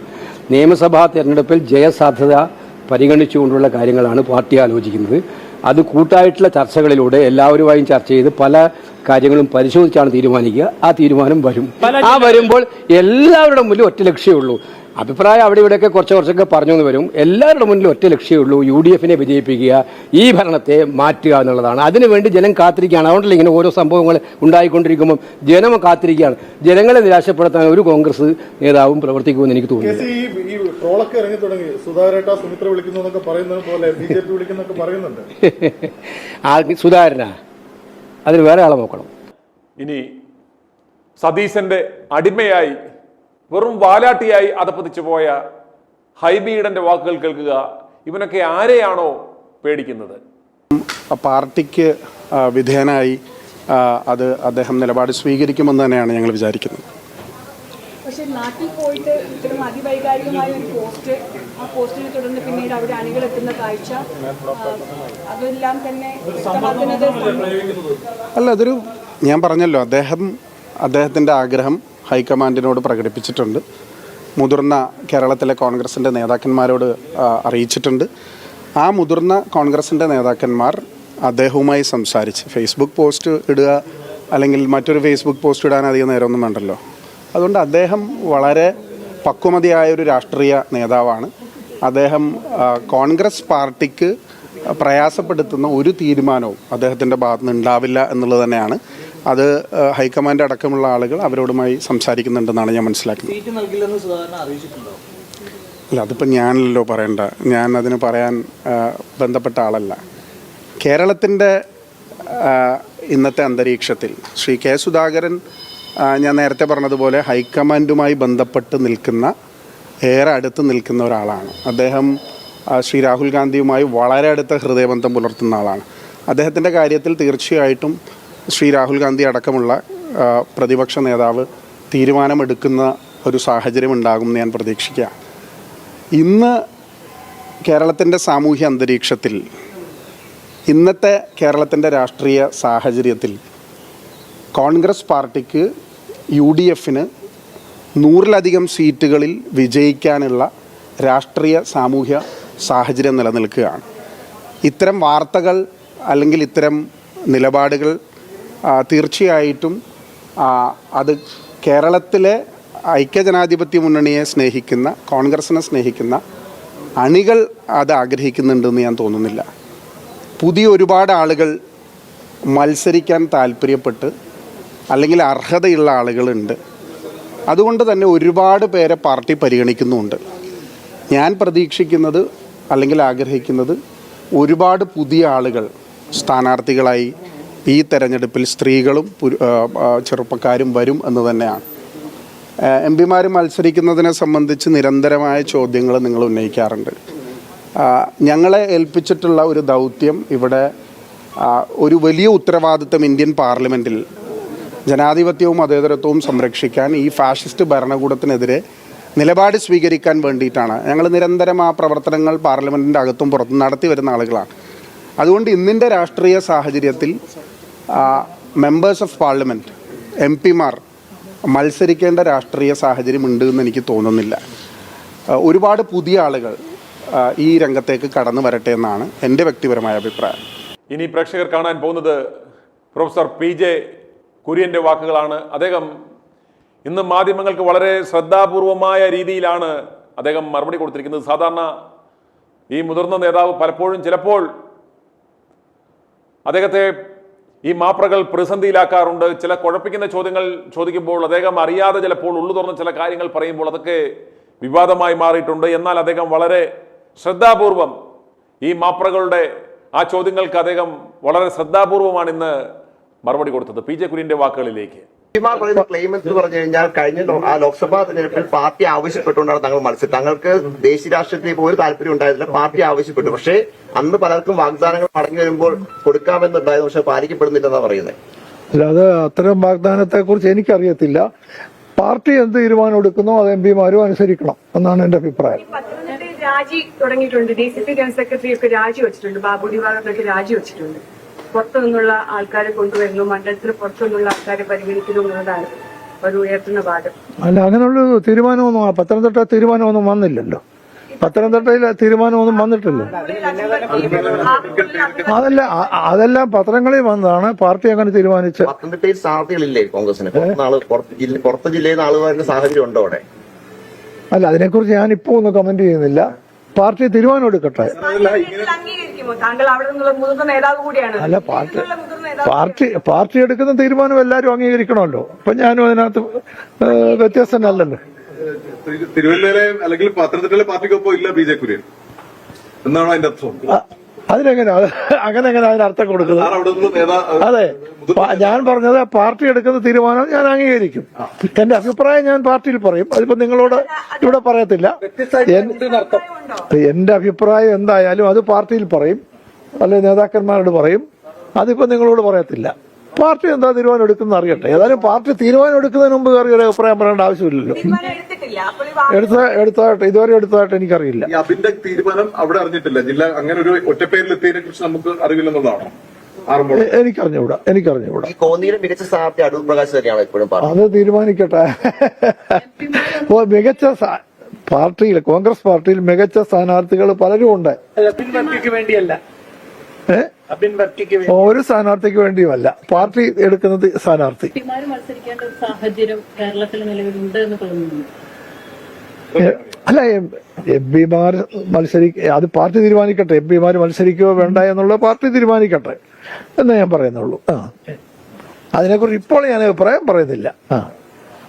നിയമസഭാ തെരഞ്ഞെടുപ്പിൽ ജയസാധ്യത പരിഗണിച്ചുകൊണ്ടുള്ള കാര്യങ്ങളാണ് പാർട്ടി ആലോചിക്കുന്നത്. അത് കൂട്ടായിട്ടുള്ള ചർച്ചകളിലൂടെ എല്ലാവരുമായും ചർച്ച ചെയ്ത് പല കാര്യങ്ങളും പരിശോധിച്ചാണ് തീരുമാനിക്കുക. ആ തീരുമാനം വരും. ആ വരുമ്പോൾ എല്ലാവരുടെ മുന്നിൽ ഒറ്റ ലക്ഷ്യമേ ഉള്ളൂ. അഭിപ്രായം അവിടെ ഇവിടെയൊക്കെ കുറച്ചൊക്കെ പറഞ്ഞു എന്ന് വരും. എല്ലാവരുടെ മുന്നിൽ ഒറ്റ ലക്ഷ്യമേ ഉള്ളൂ: UDF-നെ വിജയിപ്പിക്കുക, ഈ ഭരണത്തെ മാറ്റുക എന്നുള്ളതാണ്. അതിനുവേണ്ടി ജനം കാത്തിരിക്കുകയാണ്. അതുകൊണ്ടല്ല ഇങ്ങനെ ഓരോ സംഭവങ്ങൾ ഉണ്ടായിക്കൊണ്ടിരിക്കുമ്പോൾ ജനം കാത്തിരിക്കുകയാണ്. ജനങ്ങളെ നിരാശപ്പെടുത്താൻ ഒരു കോൺഗ്രസ് നേതാവും പ്രവർത്തിക്കുമെന്ന് എനിക്ക് തോന്നുന്നു. സുധാകരനാ? അതിന് വേറെ ആളെ നോക്കണം. ഇനി സതീശന്റെ അടിമയായി വെറും വാലാട്ടിയായി അധപ്പതിച്ചു പോയ ഹൈബീഡന്റെ വാക്കുകൾ കേൾക്കുക. ഇവനൊക്കെ ആരെയാണോ പേടിക്കുന്നത്? പാർട്ടിക്ക് വിധേയനായി അദ്ദേഹം നിലപാട് സ്വീകരിക്കുമെന്ന് തന്നെയാണ് ഞങ്ങൾ വിചാരിക്കുന്നത്. പക്ഷെ നാട്ടിൽ പോയിട്ട് ഇത്തരം അതിവൈകാരികമായ ഒരു പോസ്റ്റ്, ആ പോസ്റ്റിനെ തുടർന്ന് പിന്നീട് അവിടെ അണികളെത്തുന്ന കാഴ്ച, അതെല്ലാം തന്നെ അല്ല, അതൊരു ഞാൻ പറഞ്ഞല്ലോ, അദ്ദേഹത്തിൻ്റെ ആഗ്രഹം ഹൈക്കമാൻഡിനോട് പ്രകടിപ്പിച്ചിട്ടുണ്ട്. മുതിർന്ന കേരളത്തിലെ കോൺഗ്രസിൻ്റെ നേതാക്കന്മാരോട് അറിയിച്ചിട്ടുണ്ട്. ആ മുതിർന്ന കോൺഗ്രസിൻ്റെ നേതാക്കന്മാർ അദ്ദേഹവുമായി സംസാരിച്ച് ഫേസ്ബുക്ക് പോസ്റ്റ് ഇടുക അല്ലെങ്കിൽ മറ്റൊരു ഫേസ്ബുക്ക് പോസ്റ്റ് ഇടാൻ അധികം നേരമൊന്നും വേണ്ടല്ലോ. അതുകൊണ്ട് അദ്ദേഹം വളരെ പക്വമതിയായ ഒരു രാഷ്ട്രീയ നേതാവാണ്. അദ്ദേഹം കോൺഗ്രസ് പാർട്ടിക്ക് പ്രയാസപ്പെടുത്തുന്ന ഒരു തീരുമാനവും അദ്ദേഹത്തിൻ്റെ ഭാഗത്തുനിന്ന് ഉണ്ടാവില്ല എന്നുള്ളത് തന്നെയാണ്. അത് ഹൈക്കമാൻഡ് അടക്കമുള്ള ആളുകൾ അവരോടുമായി സംസാരിക്കുന്നുണ്ടെന്നാണ് ഞാൻ മനസ്സിലാക്കുന്നത്. അല്ല, അതിപ്പോൾ ഞാനല്ലോ പറയണ്ട, ഞാൻ അതിന് പറയാൻ ബന്ധപ്പെട്ട ആളല്ല. കേരളത്തിൻ്റെ ഇന്നത്തെ അന്തരീക്ഷത്തിൽ ശ്രീ K. സുധാകരൻ ഞാൻ നേരത്തെ പറഞ്ഞതുപോലെ ഹൈക്കമാൻഡുമായി ബന്ധപ്പെട്ട് നിൽക്കുന്ന, ഏറെ അടുത്ത് നിൽക്കുന്ന ഒരാളാണ്. അദ്ദേഹം ശ്രീ രാഹുൽ ഗാന്ധിയുമായി വളരെ അടുത്ത ഹൃദയബന്ധം പുലർത്തുന്ന ആളാണ്. അദ്ദേഹത്തിൻ്റെ കാര്യത്തിൽ തീർച്ചയായിട്ടും ശ്രീ രാഹുൽ ഗാന്ധി അടക്കമുള്ള പ്രതിപക്ഷ നേതാവ് തീരുമാനമെടുക്കുന്ന ഒരു സാഹചര്യം ഉണ്ടാകുമെന്ന് ഞാൻ പ്രതീക്ഷിക്കുക. ഇന്ന് കേരളത്തിൻ്റെ സാമൂഹ്യ അന്തരീക്ഷത്തിൽ, ഇന്നത്തെ കേരളത്തിൻ്റെ രാഷ്ട്രീയ സാഹചര്യത്തിൽ കോൺഗ്രസ് പാർട്ടിക്ക് UDF-ന് 100-ലധികം സീറ്റുകളിൽ വിജയിക്കാനുള്ള രാഷ്ട്രീയ സാമൂഹ്യ സാഹചര്യം നിലനിൽക്കുകയാണ്. ഇത്തരം വാർത്തകൾ അല്ലെങ്കിൽ ഇത്തരം നിലപാടുകൾ തീർച്ചയായിട്ടും അത് കേരളത്തിലെ ഐക്യജനാധിപത്യ മുന്നണിയെ സ്നേഹിക്കുന്ന, കോൺഗ്രസിനെ സ്നേഹിക്കുന്ന അണികൾ അത് ആഗ്രഹിക്കുന്നുണ്ടെന്ന് ഞാൻ തോന്നുന്നില്ല. പുതിയ ഒരുപാട് ആളുകൾ മത്സരിക്കാൻ താല്പര്യപ്പെട്ട് അല്ലെങ്കിൽ അർഹതയുള്ള ആളുകളുണ്ട്. അതുകൊണ്ട് തന്നെ ഒരുപാട് പേരെ പാർട്ടി പരിഗണിക്കുന്നുമുണ്ട്. ഞാൻ പ്രതീക്ഷിക്കുന്നത് അല്ലെങ്കിൽ ആഗ്രഹിക്കുന്നത് ഒരുപാട് പുതിയ ആളുകൾ സ്ഥാനാർത്ഥികളായി ഈ തെരഞ്ഞെടുപ്പിൽ സ്ത്രീകളും ചെറുപ്പക്കാരും വരും എന്ന് തന്നെയാണ്. എം പിമാർ മത്സരിക്കുന്നതിനെ സംബന്ധിച്ച് നിരന്തരമായ ചോദ്യങ്ങൾ നിങ്ങൾ ഉന്നയിക്കാറുണ്ട്. ഞങ്ങളെ ഏൽപ്പിച്ചിട്ടുള്ള ഒരു ദൗത്യം ഇവിടെ ഒരു വലിയ ഉത്തരവാദിത്തം ഇന്ത്യൻ പാർലമെൻറ്റിൽ ജനാധിപത്യവും മതേതരത്വവും സംരക്ഷിക്കാൻ ഈ ഫാഷിസ്റ്റ് ഭരണകൂടത്തിനെതിരെ നിലപാട് സ്വീകരിക്കാൻ വേണ്ടിയിട്ടാണ്. ഞങ്ങൾ നിരന്തരം ആ പ്രവർത്തനങ്ങൾ പാർലമെൻറ്റിൻ്റെ അകത്തും പുറത്തും നടത്തി വരുന്ന ആളുകളാണ്. അതുകൊണ്ട് ഇന്നിൻ്റെ രാഷ്ട്രീയ സാഹചര്യത്തിൽ മെമ്പേഴ്സ് ഓഫ് പാർലമെൻറ്റ് എം പിമാർ മത്സരിക്കേണ്ട രാഷ്ട്രീയ സാഹചര്യം ഉണ്ട് എന്ന് എനിക്ക് തോന്നുന്നില്ല. ഒരുപാട് പുതിയ ആളുകൾ ഈ രംഗത്തേക്ക് കടന്നു വരട്ടെ എന്നാണ് എൻ്റെ വ്യക്തിപരമായ അഭിപ്രായം. ഇനി പ്രേക്ഷകർ കാണാൻ പോകുന്നത് പ്രൊഫസർ PJ കുര്യൻ്റെ വാക്കുകളാണ്. അദ്ദേഹം ഇന്ന് മാധ്യമങ്ങൾക്ക് വളരെ ശ്രദ്ധാപൂർവമായ രീതിയിലാണ് അദ്ദേഹം മറുപടി കൊടുത്തിരിക്കുന്നത്. സാധാരണ ഈ മുതിർന്ന നേതാവ് പലപ്പോഴും ചിലപ്പോൾ അദ്ദേഹത്തെ ഈ മാപ്രകൾ പ്രതിസന്ധിയിലാക്കാറുണ്ട്. ചില കുഴപ്പിക്കുന്ന ചോദ്യങ്ങൾ ചോദിക്കുമ്പോൾ അദ്ദേഹം അറിയാതെ ചിലപ്പോൾ ഉള്ളു തുറന്ന് ചില കാര്യങ്ങൾ പറയുമ്പോൾ അതൊക്കെ വിവാദമായി മാറിയിട്ടുണ്ട്. എന്നാൽ അദ്ദേഹം വളരെ ശ്രദ്ധാപൂർവം ഈ മാപ്രകളുടെ ആ ചോദ്യങ്ങൾക്ക് അദ്ദേഹം വളരെ ശ്രദ്ധാപൂർവമാണ് ഇന്ന് മറുപടി കൊടുത്തത്. PJ കുര്യന്റെ വാക്കുകളിലേക്ക്. ക്ലെയിം എന്ന് പറഞ്ഞു കഴിഞ്ഞാൽ കഴിഞ്ഞ ലോക്സഭാ തെരഞ്ഞെടുപ്പിൽ പാർട്ടി ആവശ്യപ്പെട്ടുകൊണ്ടാണ് തങ്ങൾ മത്സരം. തങ്ങൾക്ക് ദേശീയ രാഷ്ട്രീയത്തിലേക്ക് ഒരു താല്പര്യം ഉണ്ടായിരുന്നില്ല, പാർട്ടി ആവശ്യപ്പെട്ടു. പക്ഷേ അന്ന് പലർക്കും വാഗ്ദാനങ്ങൾ മടങ്ങി വരുമ്പോൾ കൊടുക്കാമെന്നുണ്ടായിരുന്നു, പക്ഷെ പാലിക്കപ്പെടുന്നില്ലെന്നാണ് പറയുന്നത്. അല്ലാതെ അത്തരം വാഗ്ദാനത്തെ കുറിച്ച് എനിക്കറിയത്തില്ല. പാർട്ടി എന്ത് തീരുമാനം എടുക്കുന്നോ അത് എം പിമാരും അനുസരിക്കണം എന്നാണ് എന്റെ അഭിപ്രായം. രാജി തുടങ്ങിയിട്ടുണ്ട്. DCP ജനറൽ സെക്രട്ടറി ഒക്കെ രാജി വെച്ചിട്ടുണ്ട്. ബാബു ദിവാകറിനൊക്കെ രാജി വെച്ചിട്ടുണ്ട്. പുറത്തു നിന്നുള്ള ആൾക്കാരെ കൊണ്ടുവരുന്നു, മണ്ഡലത്തിന് പുറത്തു നിന്നുള്ള ആൾക്കാരെ പരിഗണിക്കുന്നു എന്നുള്ളതാണ് ഒരു ഉയർത്തുന്ന വാദം. അല്ല, അങ്ങനെയുള്ള തീരുമാനമൊന്നും പത്തനംതിട്ട തീരുമാനമൊന്നും വന്നില്ലല്ലോ. പത്തനംതിട്ടയിൽ തീരുമാനമൊന്നും വന്നിട്ടില്ല. അതെല്ലാം പത്രങ്ങളിൽ വന്നതാണ്. പാർട്ടി അങ്ങനെ തീരുമാനിച്ച്. പത്തനംതിട്ടയിൽ സ്ഥാനാർത്ഥികളില്ലേ കോൺഗ്രസിന്? പുറത്ത് ജില്ലയിൽ നിന്ന് ആൾ വരുന്ന സാഹചര്യം ഉണ്ടോ അവിടെ? അല്ല, അതിനെക്കുറിച്ച് ഞാൻ ഇപ്പോ ഒന്നും കമന്റ് ചെയ്യുന്നില്ല. പാർട്ടി തീരുമാനം എടുക്കട്ടെ. അല്ല, പാർട്ടി എടുക്കുന്ന തീരുമാനം എല്ലാവരും അംഗീകരിക്കണമല്ലോ. അപ്പൊ ഞാനും അതിനകത്ത് വ്യത്യസ്തനല്ലല്ലോ. തിരുവല്ലയിലെ അല്ലെങ്കിൽ പത്തനംതിട്ടയിലെ പാർട്ടിക്കൊപ്പം ഇല്ല PJ കുര്യൻ എന്നാണോ അതിന്റെ അർത്ഥം? അതിനെങ്ങനെ അതിനർത്ഥം കൊടുക്കുന്നത്? അതെ, ഞാൻ പറഞ്ഞത് പാർട്ടി എടുക്കുന്ന തീരുമാനം ഞാൻ അംഗീകരിക്കും. എന്റെ അഭിപ്രായം ഞാൻ പാർട്ടിയിൽ പറയും. അതിപ്പോ നിങ്ങളോട് ഇവിടെ പറയത്തില്ല. എന്റെ അഭിപ്രായം എന്തായാലും അത് പാർട്ടിയിൽ പറയും, അല്ലെ നേതാക്കന്മാരോട് പറയും. അതിപ്പോ നിങ്ങളോട് പറയത്തില്ല. പാർട്ടി എന്താ തീരുമാനം എടുക്കുന്ന അറിയട്ടെ. ഏതായാലും പാർട്ടി തീരുമാനം എടുക്കുന്നതിന് മുമ്പ് കയറി ഒരു അഭിപ്രായം പറയേണ്ട ആവശ്യമില്ലല്ലോ. എടുത്തായിട്ട് ഇതുവരെ എടുത്തതായിട്ട് എനിക്കറിയില്ല. അതിന്റെ തീരുമാനം അവിടെ അറിഞ്ഞിട്ടില്ല. ജില്ല അങ്ങനെ ഒരു ഒറ്റപ്പേരിൽ എത്തിയതിനെ കുറിച്ച് നമുക്ക് അറിവില്ലെന്നുള്ളതാണോ? എനിക്കറിഞ്ഞൂടാ. മികച്ച സ്ഥാനാർത്ഥി അടൂർ പ്രകാശ് തന്നെയാണ് എപ്പോഴും അത് തീരുമാനിക്കട്ടെ. മികച്ച പാർട്ടിയിൽ, കോൺഗ്രസ് പാർട്ടിയിൽ മികച്ച സ്ഥാനാർത്ഥികൾ പലരും ഉണ്ട്. വേണ്ടിയല്ല, ഒരു സ്ഥാനാർത്ഥിക്ക് വേണ്ടിയുമല്ല, പാർട്ടി എടുക്കുന്നത് സ്ഥാനാർത്ഥി. മത്സരിക്കേണ്ട ഒരു സാഹചര്യം കേരളത്തിൽ നിലവിലുണ്ട് എന്ന് തോന്നുന്നു. അല്ല, എം പിമാർ അത് പാർട്ടി തീരുമാനിക്കട്ടെ. എം പിമാർ മത്സരിക്കുകയോ വേണ്ട എന്നുള്ള പാർട്ടി തീരുമാനിക്കട്ടെ എന്ന് ഞാൻ പറയുന്നുള്ളൂ. അതിനെക്കുറിച്ച് ഇപ്പോൾ ഞാൻ അഭിപ്രായം പറയുന്നില്ല.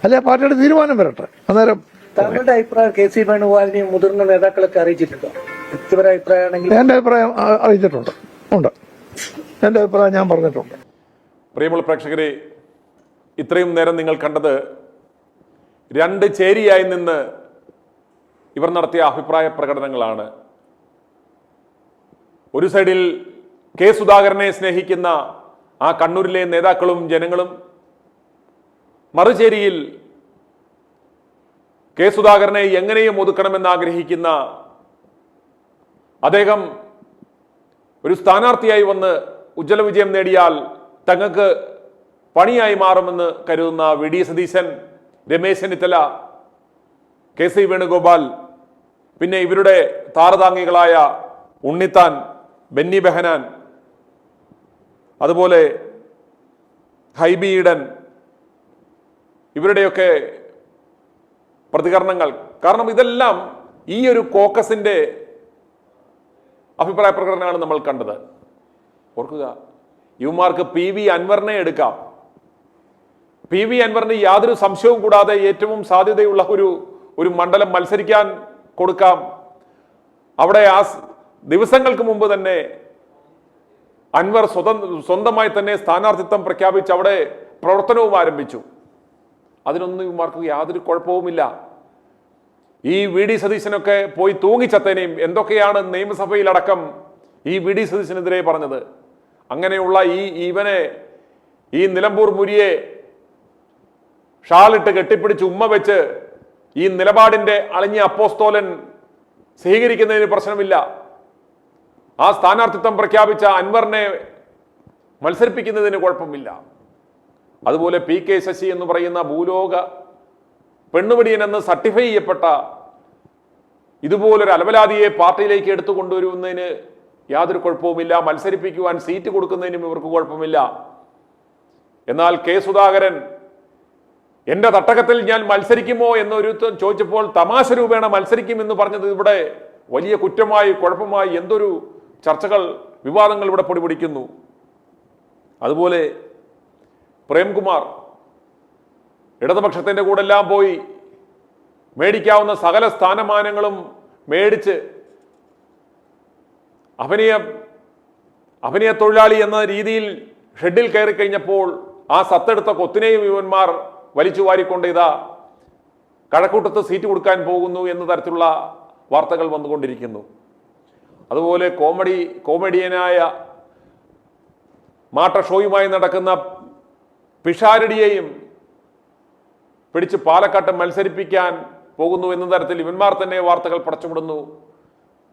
അല്ലെ, പാർട്ടിയുടെ തീരുമാനം വരട്ടെ. അന്നേരം താങ്കളുടെ അഭിപ്രായം KC വേണുഗോപാലിനെയും മുതിർന്ന നേതാക്കളൊക്കെ അറിയിച്ചിട്ടുണ്ടോ? എന്റെ അഭിപ്രായം അറിയിച്ചിട്ടുണ്ട്. എന്റെ അഭിപ്രായം ഞാൻ പറഞ്ഞിട്ടുണ്ട്. പ്രിയമുള്ള പ്രേക്ഷകരെ, ഇത്രയും നേരം നിങ്ങൾ കണ്ടത് രണ്ട് ചേരിയായി നിന്ന് ഇവർ നടത്തിയ അഭിപ്രായ പ്രകടനങ്ങളാണ്. ഒരു സൈഡിൽ കെ സുധാകരനെ സ്നേഹിക്കുന്ന ആ കണ്ണൂരിലെ നേതാക്കളും ജനങ്ങളും, മറുചേരിയിൽ കെ സുധാകരനെ എങ്ങനെയും ഒതുക്കണമെന്ന് ആഗ്രഹിക്കുന്ന, അദ്ദേഹം ഒരു സ്ഥാനാർത്ഥിയായി വന്ന് ഉജ്ജ്വല വിജയം നേടിയാൽ തങ്ങൾക്ക് പണിയായി മാറുമെന്ന് കരുതുന്ന VD സതീശൻ, രമേശ് ചെന്നിത്തല, KC വേണുഗോപാൽ, പിന്നെ ഇവരുടെ താരതാങ്ങികളായ ഉണ്ണിത്താൻ, ബെന്നി ബെഹനാൻ, അതുപോലെ ഹൈബി ഈഡൻ, ഇവരുടെയൊക്കെ പ്രതികരണങ്ങൾ. കാരണം ഇതെല്ലാം ഈ ഒരു കോക്കസിന്റെ അഭിപ്രായ പ്രകടനമാണ് നമ്മൾ കണ്ടത്. ഓർക്കുക, യുവമാർക്ക് PV അൻവറിനെ എടുക്കാം. PV അൻവറിന് യാതൊരു സംശയവും കൂടാതെ ഏറ്റവും സാധ്യതയുള്ള ഒരു മണ്ഡലം മത്സരിക്കാൻ കൊടുക്കാം. അവിടെ ആ ദിവസങ്ങൾക്ക് മുമ്പ് തന്നെ അൻവർ സ്വന്തമായി തന്നെ സ്ഥാനാർത്ഥിത്വം പ്രഖ്യാപിച്ച് അവിടെ പ്രവർത്തനവും ആരംഭിച്ചു. അതിനൊന്നും ഇവർക്ക് യാതൊരു കുഴപ്പവുമില്ല. ഈ VD സതീശനൊക്കെ പോയി തൂങ്ങിച്ചത്തേനെയും എന്തൊക്കെയാണ് നിയമസഭയിലടക്കം ഈ VD സതീശനെതിരെ പറഞ്ഞത്. അങ്ങനെയുള്ള ഇവനെ ഈ നിലമ്പൂർ മുരിയെ ഷാളിട്ട് കെട്ടിപ്പിടിച്ച് ഉമ്മ വെച്ച് ഈ നിലപാടിന്റെ അളിഞ്ഞ അപ്പോസ്തോലൻ സ്വീകരിക്കുന്നതിന് പ്രശ്നമില്ല. ആ സ്ഥാനാർത്ഥിത്വം പ്രഖ്യാപിച്ച അൻവറിനെ മത്സരിപ്പിക്കുന്നതിന് കുഴപ്പമില്ല. അതുപോലെ PK ശശി എന്ന് പറയുന്ന ഭൂലോക പെണ്ണുപിടിയൻ എന്ന് സർട്ടിഫൈ ചെയ്യപ്പെട്ട ഇതുപോലൊരു അലവലാതിയെ പാർട്ടിയിലേക്ക് എടുത്തുകൊണ്ടുവരുന്നതിന് യാതൊരു കുഴപ്പവുമില്ല. മത്സരിപ്പിക്കുവാൻ സീറ്റ് കൊടുക്കുന്നതിനും ഇവർക്ക് കുഴപ്പമില്ല. എന്നാൽ K സുധാകരൻ എന്റെ തട്ടകത്തിൽ ഞാൻ മത്സരിക്കുമോ എന്നൊരു ചോദിച്ചപ്പോൾ തമാശ രൂപേണ മത്സരിക്കുമെന്ന് പറഞ്ഞത് ഇവിടെ വലിയ കുറ്റമായി, കുഴപ്പമായി എന്തൊരു ചർച്ചകൾ, വിവാദങ്ങൾ ഇവിടെ പൊടിപിടിക്കുന്നു. അതുപോലെ പ്രേംകുമാർ ഇടതുപക്ഷത്തിന്റെ കൂടെ എല്ലാം പോയി മേടിക്കാവുന്ന സകല സ്ഥാനമാനങ്ങളും മേടിച്ച് അഭിനയ തൊഴിലാളി എന്ന രീതിയിൽ ഷെഡിൽ കയറി കഴിഞ്ഞപ്പോൾ ആ സത്തെടുത്ത കൊത്തിനെയും യുവന്മാർ വലിച്ചു വാരിക്കൊണ്ട് ഇതാ കഴക്കൂട്ടത്ത് സീറ്റ് കൊടുക്കാൻ പോകുന്നു എന്ന തരത്തിലുള്ള വാർത്തകൾ വന്നുകൊണ്ടിരിക്കുന്നു. അതുപോലെ കോമഡിയനായ മാട്ട ഷോയുമായി നടക്കുന്ന പിഷാരടിയെയും പിടിച്ച് പാലക്കാട്ട് മത്സരിപ്പിക്കാൻ പോകുന്നു എന്ന തരത്തിൽ ഇവന്മാർ തന്നെ വാർത്തകൾ പടച്ചുവിടുന്നു.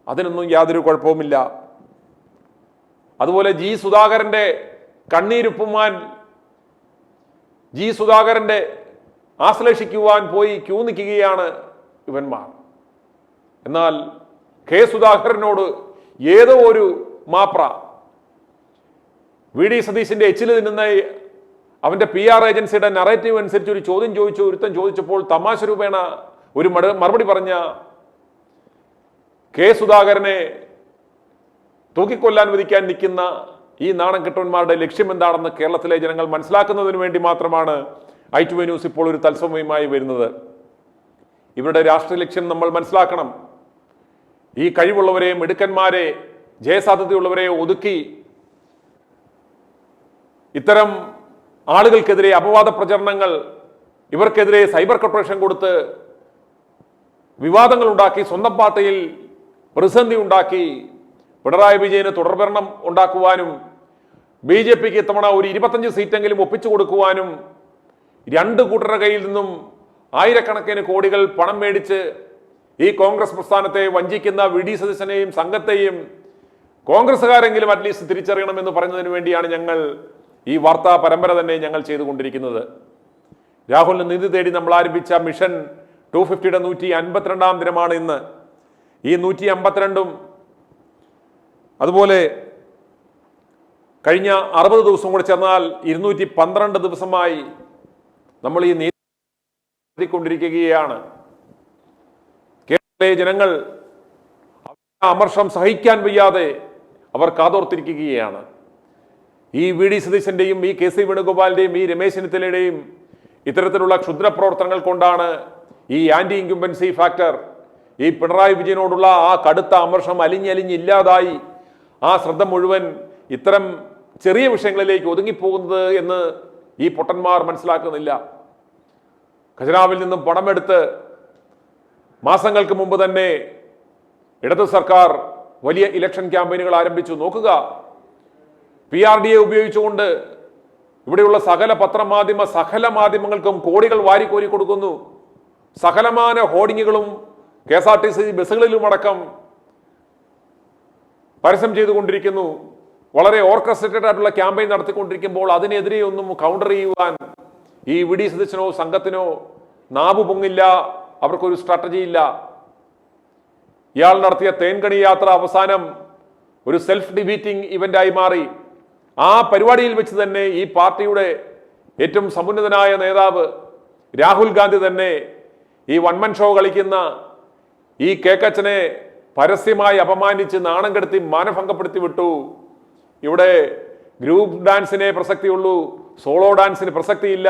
അതിനൊന്നും യാതൊരു കുഴപ്പവുമില്ല. അതുപോലെ സുധാകരന്റെ കണ്ണീരുപ്പുമാൻ സുധാകരന്റെ ആശ്ലേഷിക്കുവാൻ പോയി ക്യൂ നിൽക്കുകയാണ് ഇവന്മാർ. എന്നാൽ K സുധാകരനോട് ഏതോ ഒരു മാപ്ര VD സതീശന്റെ എച്ചിൽ നിന്ന് അവന്റെ PR ഏജൻസിയുടെ നറേറ്റീവ് അനുസരിച്ച് ഒരു ചോദ്യം ഒരുത്തൻ ചോദിച്ചപ്പോൾ തമാശ രൂപേണ ഒരു മറുപടി പറഞ്ഞ K സുധാകരനെ തൂക്കിക്കൊല്ലാൻ വിധിക്കാൻ നിൽക്കുന്ന ഈ നാണംകെട്ടവന്മാരുടെ ലക്ഷ്യം എന്താണെന്ന് കേരളത്തിലെ ജനങ്ങൾ മനസ്സിലാക്കുന്നതിന് വേണ്ടി മാത്രമാണ് i2 ന്യൂസ് ഇപ്പോൾ ഒരു തത്സമയമായി വരുന്നത്. ഇവരുടെ രാഷ്ട്രീയ ലക്ഷ്യം നമ്മൾ മനസ്സിലാക്കണം. ഈ കഴിവുള്ളവരെ, മിടുക്കന്മാരെ, ജയസാധ്യതയുള്ളവരെ ഒതുക്കി ഇത്തരം ആളുകൾക്കെതിരെ അപവാദ പ്രചരണങ്ങൾ, ഇവർക്കെതിരെ സൈബർ കോർപ്പറേഷൻ കൊടുത്ത് വിവാദങ്ങൾ ഉണ്ടാക്കി, സ്വന്തം പാർട്ടിയിൽ പ്രതിസന്ധി ഉണ്ടാക്കി പിണറായി വിജയന് തുടർഭരണം ഉണ്ടാക്കുവാനും BJPക്ക് ഇത്തവണ ഒരു 25 സീറ്റെങ്കിലും ഒപ്പിച്ചു കൊടുക്കുവാനും രണ്ട് കൂട്ടരുടെ കയ്യിൽ നിന്നും ആയിരക്കണക്കിന് കോടികൾ പണം മേടിച്ച് ഈ കോൺഗ്രസ് പ്രസ്ഥാനത്തെ വഞ്ചിക്കുന്ന VD സതീശനെയും സംഘത്തെയും കോൺഗ്രസ്സുകാരെങ്കിലും അറ്റ്ലീസ്റ്റ് തിരിച്ചറിയണമെന്ന് പറഞ്ഞതിന് വേണ്ടിയാണ് ഞങ്ങൾ ഈ വാർത്താ പരമ്പര തന്നെ ഞങ്ങൾ ചെയ്തുകൊണ്ടിരിക്കുന്നത്. രാഹുലിന് നീതി തേടി നമ്മൾ ആരംഭിച്ച മിഷൻ 250യുടെ 152ാം ദിനമാണ് ഇന്ന്. ഈ 152ഉം അതുപോലെ കഴിഞ്ഞ 60 ദിവസം കൂടെ ചേർന്നാൽ 212 ദിവസമായി നമ്മൾ ഈ നീതി നടത്തിക്കൊണ്ടിരിക്കുകയാണ്. കേരളത്തിലെ ജനങ്ങൾ അമർഷം സഹിക്കാൻ വയ്യാതെ അവർ കാതോർത്തിരിക്കുകയാണ്. ഈ VD സതീശന്റെയും ഈ KC വേണുഗോപാലിന്റെയും ഈ രമേശ് ചെന്നിത്തലയുടെയും ഇത്തരത്തിലുള്ള ക്ഷുദ്ര പ്രവർത്തനങ്ങൾ കൊണ്ടാണ് ഈ ആന്റി ഇൻകംബൻസി ഫാക്ടർ, ഈ പിണറായി വിജയനോടുള്ള ആ കടുത്ത അമർഷം അലിഞ്ഞില്ലാതായി ആ ശ്രദ്ധ മുഴുവൻ ഇത്തരം ചെറിയ വിഷയങ്ങളിലേക്ക് ഒതുങ്ങിപ്പോകുന്നത് എന്ന് ഈ പൊട്ടന്മാർ മനസ്സിലാക്കുന്നില്ല. ഖജനാവിൽ നിന്നും പണമെടുത്ത് മാസങ്ങൾക്ക് മുമ്പ് തന്നെ ഇടതു സർക്കാർ വലിയ ഇലക്ഷൻ ക്യാമ്പയിനുകൾ ആരംഭിച്ചു. നോക്കുക, PRDA ഉപയോഗിച്ചുകൊണ്ട് ഇവിടെയുള്ള സകല മാധ്യമങ്ങൾക്കും കോടികൾ വാരിക്കോരി കൊടുക്കുന്നു. സകലമാന ഹോർഡിങ്ങുകളും KSRTC ബസ്സുകളിലുമടക്കം പരസ്യം ചെയ്തുകൊണ്ടിരിക്കുന്നു. വളരെ ഓർക്കസ്ട്രേറ്റഡ് ആയിട്ടുള്ള ക്യാമ്പയിൻ നടത്തിക്കൊണ്ടിരിക്കുമ്പോൾ അതിനെതിരെ ഒന്നും കൗണ്ടർ ചെയ്യുവാൻ ഈ VD സതീശനോ സംഘത്തിനോ നാവ് പൊങ്ങില്ല, അവർക്കൊരു സ്ട്രാറ്റജി ഇല്ല. ഇയാൾ നടത്തിയ തേൻകണി യാത്ര അവസാനം ഒരു സെൽഫ് ഡിബീറ്റിംഗ് ഇവന്റായി മാറി. ആ പരിപാടിയിൽ വെച്ച് തന്നെ ഈ പാർട്ടിയുടെ ഏറ്റവും സമുന്നതനായ നേതാവ് രാഹുൽ ഗാന്ധി തന്നെ ഈ വൺമൻ ഷോ കളിക്കുന്ന ഈ കേക്കച്ചനെ പരസ്യമായി അപമാനിച്ച് നാണം കെടുത്തി മാനഭംഗപ്പെടുത്തി വിട്ടു. ഇവിടെ ഗ്രൂപ്പ് ഡാൻസിനെ പ്രസക്തിയുള്ളൂ, സോളോ ഡാൻസിന് പ്രസക്തിയില്ല,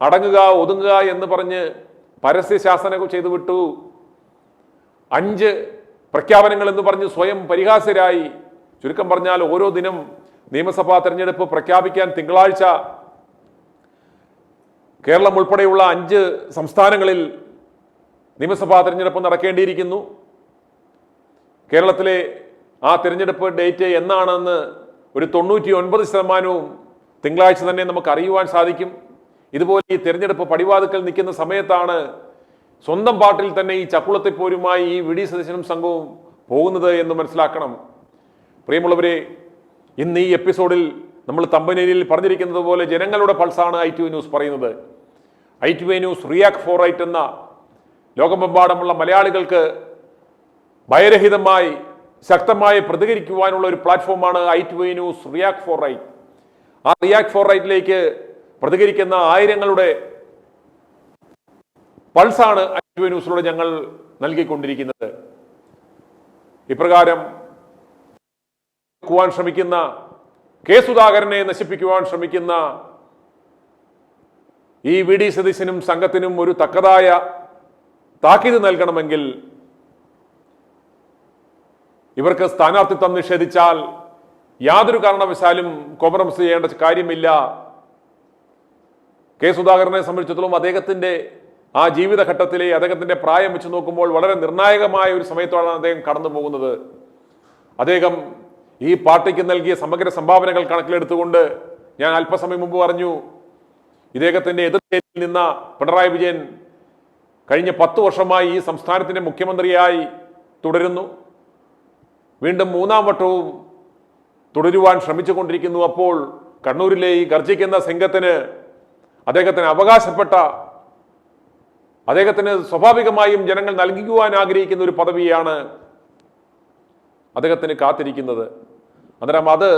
അടങ്ങുക ഒതുങ്ങുക എന്ന് പറഞ്ഞ് പരസ്യ ശാസന ചെയ്തു വിട്ടു. 5 പ്രഖ്യാപനങ്ങൾ എന്ന് പറഞ്ഞ് സ്വയം പരിഹാസ്യരായി. ചുരുക്കം പറഞ്ഞാൽ ഓരോ ദിനം നിയമസഭാ തെരഞ്ഞെടുപ്പ് പ്രഖ്യാപിക്കാൻ തിങ്കളാഴ്ച കേരളം ഉൾപ്പെടെയുള്ള 5 സംസ്ഥാനങ്ങളിൽ നിയമസഭാ തെരഞ്ഞെടുപ്പ് നടക്കേണ്ടിയിരിക്കുന്നു. കേരളത്തിലെ ആ തെരഞ്ഞെടുപ്പ് ഡേറ്റ് എന്നാണെന്ന് ഒരു 99% തിങ്കളാഴ്ച തന്നെ നമുക്ക് അറിയുവാൻ സാധിക്കും. ഇതുപോലെ ഈ തെരഞ്ഞെടുപ്പ് പടിവാതിക്കൽ നിൽക്കുന്ന സമയത്താണ് സ്വന്തം പാട്ടിൽ തന്നെ ഈ ചക്കുളത്തിപ്പോരുമായി ഈ വി ഡി സതീശനും സംഘവും പോകുന്നത് എന്ന് മനസ്സിലാക്കണം. പ്രിയമുള്ളവരെ, ഇന്ന് ഈ എപ്പിസോഡിൽ നമ്മൾ തമ്പനയിൽ പറഞ്ഞിരിക്കുന്നത് പോലെ ജനങ്ങളുടെ പൾസാണ് ITV ന്യൂസ് പറയുന്നത്. ITV news react for right എന്ന ലോകമെമ്പാടുമുള്ള മലയാളികൾക്ക് ഭയരഹിതമായി ശക്തമായി പ്രതികരിക്കുവാനുള്ള ഒരു പ്ലാറ്റ്ഫോമാണ് ITV news react for right. ആ റിയാക്ട് ഫോർ റൈറ്റിലേക്ക് പ്രതികരിക്കുന്ന ആയിരങ്ങളുടെ പൾസാണ് ITV ന്യൂസിലൂടെ ഞങ്ങൾ നൽകിക്കൊണ്ടിരിക്കുന്നത്. ഇപ്രകാരം ശ്രമിക്കുന്ന കെ സുധാകരനെ നശിപ്പിക്കുവാൻ ശ്രമിക്കുന്ന ഈ വി ഡി സതീശനും സംഘത്തിനും ഒരു തക്കതായ താക്കീത് നൽകണമെങ്കിൽ ഇവർക്ക് സ്ഥാനാർത്ഥിത്വം നിഷേധിച്ചാൽ യാതൊരു കാരണവശാലും കോംപ്രമൈസ് ചെയ്യേണ്ട കാര്യമില്ല. കെ സുധാകരനെ സംബന്ധിച്ചിടത്തോളം അദ്ദേഹത്തിന്റെ ആ ജീവിതഘട്ടത്തിലെ അദ്ദേഹത്തിന്റെ പ്രായം വെച്ച് നോക്കുമ്പോൾ വളരെ നിർണായകമായ ഒരു സമയത്താണ് അദ്ദേഹം കടന്നു പോകുന്നത്. അദ്ദേഹം ഈ പാർട്ടിക്ക് നൽകിയ സമഗ്ര സംഭാവനകൾ കണക്കിലെടുത്തുകൊണ്ട് ഞാൻ അല്പസമയം മുമ്പ് പറഞ്ഞു, ഇദ്ദേഹത്തിന്റെ എതിർച്ചയിൽ നിന്ന പിണറായി വിജയൻ കഴിഞ്ഞ 10 വർഷമായി ഈ സംസ്ഥാനത്തിന്റെ മുഖ്യമന്ത്രിയായി തുടരുന്നു. വീണ്ടും 3ാം വട്ടവും തുടരുവാൻ ശ്രമിച്ചുകൊണ്ടിരിക്കുന്നു. അപ്പോൾ കണ്ണൂരിലെ ഈ ഗർജിക്കുന്ന സംഘത്തിന് അദ്ദേഹത്തിന് അവകാശപ്പെട്ട, അദ്ദേഹത്തിന് സ്വാഭാവികമായും ജനങ്ങൾ നൽകുവാൻ ആഗ്രഹിക്കുന്ന ഒരു പദവിയാണ് അദ്ദേഹത്തിന് കാത്തിരിക്കുന്നത്. അന്നേരം അത്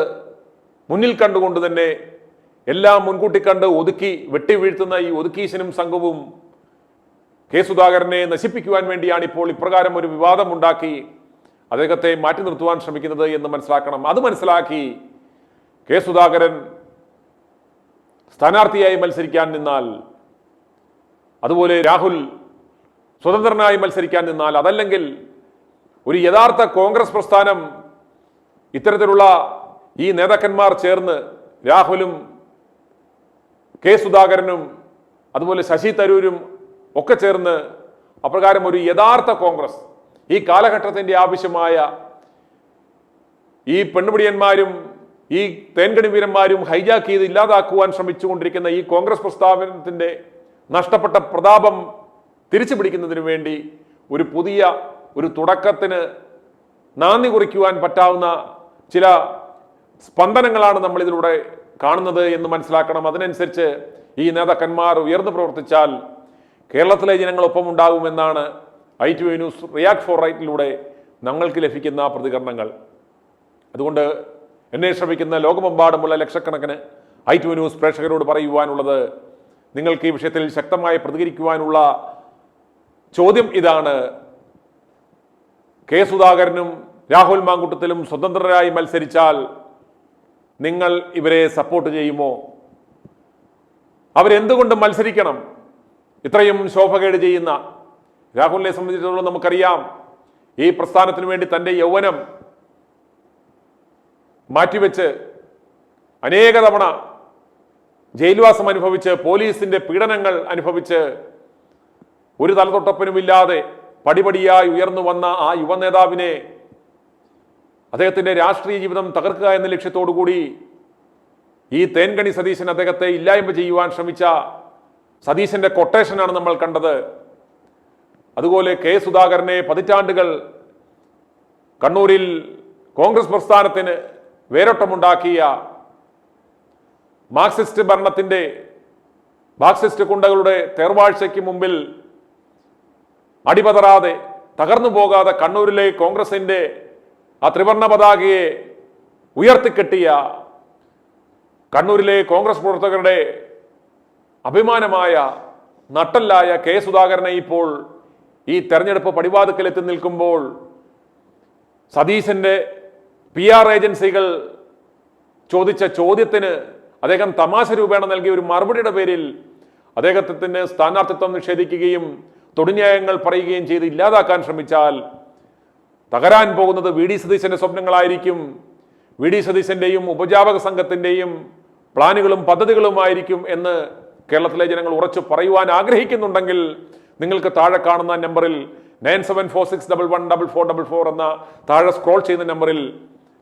മുന്നിൽ കണ്ടുകൊണ്ട് തന്നെ എല്ലാം മുൻകൂട്ടി കണ്ട് ഒതുക്കി വെട്ടി വീഴ്ത്തുന്ന ഈ ഒതുക്കീശനും സംഘവും കെ സുധാകരനെ നശിപ്പിക്കുവാൻ വേണ്ടിയാണ് ഇപ്പോൾ ഇപ്രകാരം ഒരു വിവാദമുണ്ടാക്കി അദ്ദേഹത്തെ മാറ്റി നിർത്തുവാൻ ശ്രമിക്കുന്നത് എന്ന് മനസ്സിലാക്കണം. അത് മനസ്സിലാക്കി കെ സുധാകരൻ സ്ഥാനാർത്ഥിയായി മത്സരിക്കാൻ നിന്നാൽ, അതുപോലെ രാഹുൽ സ്വതന്ത്രനായി മത്സരിക്കാൻ നിന്നാൽ, അതല്ലെങ്കിൽ ഒരു യഥാർത്ഥ കോൺഗ്രസ് പ്രസ്ഥാനം ഇത്തരത്തിലുള്ള ഈ നേതാക്കന്മാർ ചേർന്ന് രാഹുലും കെ സുധാകരനും അതുപോലെ ശശി തരൂരും ഒക്കെ ചേർന്ന് അപ്രകാരം ഒരു യഥാർത്ഥ കോൺഗ്രസ്, ഈ കാലഘട്ടത്തിന്റെ ആവശ്യമായ ഈ പെണ്ണുപിടിയന്മാരും ഈ തേൻകണി വീരന്മാരും ഹൈജാക്ക് ചെയ്ത് ഇല്ലാതാക്കുവാൻ ശ്രമിച്ചുകൊണ്ടിരിക്കുന്ന ഈ കോൺഗ്രസ് പ്രസ്ഥാനത്തിന്റെ നഷ്ടപ്പെട്ട പ്രതാപം തിരിച്ചു പിടിക്കുന്നതിന് വേണ്ടി ഒരു പുതിയ ഒരു തുടക്കത്തിന് നാന്ദി കുറിക്കുവാൻ പറ്റാവുന്ന ചില സ്പന്ദനങ്ങളാണ് നമ്മൾ ഇതിലൂടെ കാണുന്നത് എന്ന് മനസ്സിലാക്കണം. അതിനനുസരിച്ച് ഈ നേതാക്കന്മാർ ഉയർന്നു പ്രവർത്തിച്ചാൽ കേരളത്തിലെ ജനങ്ങളൊപ്പം ഉണ്ടാകുമെന്നാണ് ITV ന്യൂസ് റിയാക്ട് ഫോർ റൈറ്റിലൂടെ ഞങ്ങൾക്ക് ലഭിക്കുന്ന പ്രതികരണങ്ങൾ. അതുകൊണ്ട് എന്നെ ശ്രമിക്കുന്ന ലോകമെമ്പാടുമുള്ള ലക്ഷക്കണക്കിന് ITV ന്യൂസ് പ്രേക്ഷകരോട് പറയുവാനുള്ളത്, നിങ്ങൾക്ക് ഈ വിഷയത്തിൽ ശക്തമായി പ്രതികരിക്കുവാനുള്ള ചോദ്യം ഇതാണ്: കെ സുധാകരനും രാഹുൽ മാങ്കൂട്ടത്തിലും സ്വതന്ത്രരായി മത്സരിച്ചാൽ നിങ്ങൾ ഇവരെ സപ്പോർട്ട് ചെയ്യുമോ? അവരെന്തുകൊണ്ട് മത്സരിക്കണം? ഇത്രയും ശോഭകേട് ചെയ്യുന്ന രാഹുലിനെ സംബന്ധിച്ചിടത്തോളം നമുക്കറിയാം, ഈ പ്രസ്ഥാനത്തിന് വേണ്ടി തന്റെ യൗവനം മാറ്റിവെച്ച് അനേക തവണ ജയിൽവാസം അനുഭവിച്ച് പോലീസിന്റെ പീഡനങ്ങൾ അനുഭവിച്ച് ഒരു തലതൊട്ടപ്പനുമില്ലാതെ പടിപടിയായി ഉയർന്നു വന്ന ആ യുവ നേതാവിനെ അദ്ദേഹത്തിന്റെ രാഷ്ട്രീയ ജീവിതം തകർക്കുക എന്ന ലക്ഷ്യത്തോടുകൂടി ഈ തേൻകണി സതീശൻ അദ്ദേഹത്തെ ഇല്ലായ്മ ചെയ്യുവാൻ ശ്രമിച്ച സതീശന്റെ കൊട്ടേഷനാണ് നമ്മൾ കണ്ടത്. അതുപോലെ കെ സുധാകരനെ പതിറ്റാണ്ടുകൾ കണ്ണൂരിൽ കോൺഗ്രസ് പ്രസ്ഥാനത്തിന് വേരോട്ടമുണ്ടാക്കിയ മാർക്സിസ്റ്റ് ഭരണത്തിന്റെ മാർക്സിസ്റ്റ് കുണ്ടകളുടെ തേർവാഴ്ചയ്ക്ക് മുമ്പിൽ അടിപതറാതെ തകർന്നു പോകാതെ കണ്ണൂരിലെ കോൺഗ്രസിന്റെ ആ ത്രിവർണ്ണ പതാകയെ ഉയർത്തിക്കെട്ടിയ കണ്ണൂരിലെ കോൺഗ്രസ് പ്രവർത്തകരുടെ അഭിമാനമായ നട്ടല്ലായ കെ സുധാകരനെ ഇപ്പോൾ ഈ തെരഞ്ഞെടുപ്പ് പടിവാതിക്കൽ എത്തി നിൽക്കുമ്പോൾ സതീശന്റെ PR ഏജൻസികൾ ചോദിച്ച ചോദ്യത്തിന് അദ്ദേഹം തമാശ രൂപേണ നൽകിയ ഒരു മറുപടിയുടെ പേരിൽ അദ്ദേഹത്തിന് സ്ഥാനാർത്ഥിത്വം നിഷേധിക്കുകയും തൊടുന്യായങ്ങൾ പറയുകയും ചെയ്ത് ഇല്ലാതാക്കാൻ ശ്രമിച്ചാൽ തകരാൻ പോകുന്നത് VD സതീശന്റെ സ്വപ്നങ്ങളായിരിക്കും. VD സതീശന്റെയും ഉപജാപക സംഘത്തിന്റെയും പ്ലാനുകളും പദ്ധതികളുമായിരിക്കും എന്ന് കേരളത്തിലെ ജനങ്ങൾ ഉറച്ചു പറയുവാൻ ആഗ്രഹിക്കുന്നുണ്ടെങ്കിൽ നിങ്ങൾക്ക് താഴെ കാണുന്ന നമ്പറിൽ 9746114444 എന്ന താഴെ സ്ക്രോൾ ചെയ്യുന്ന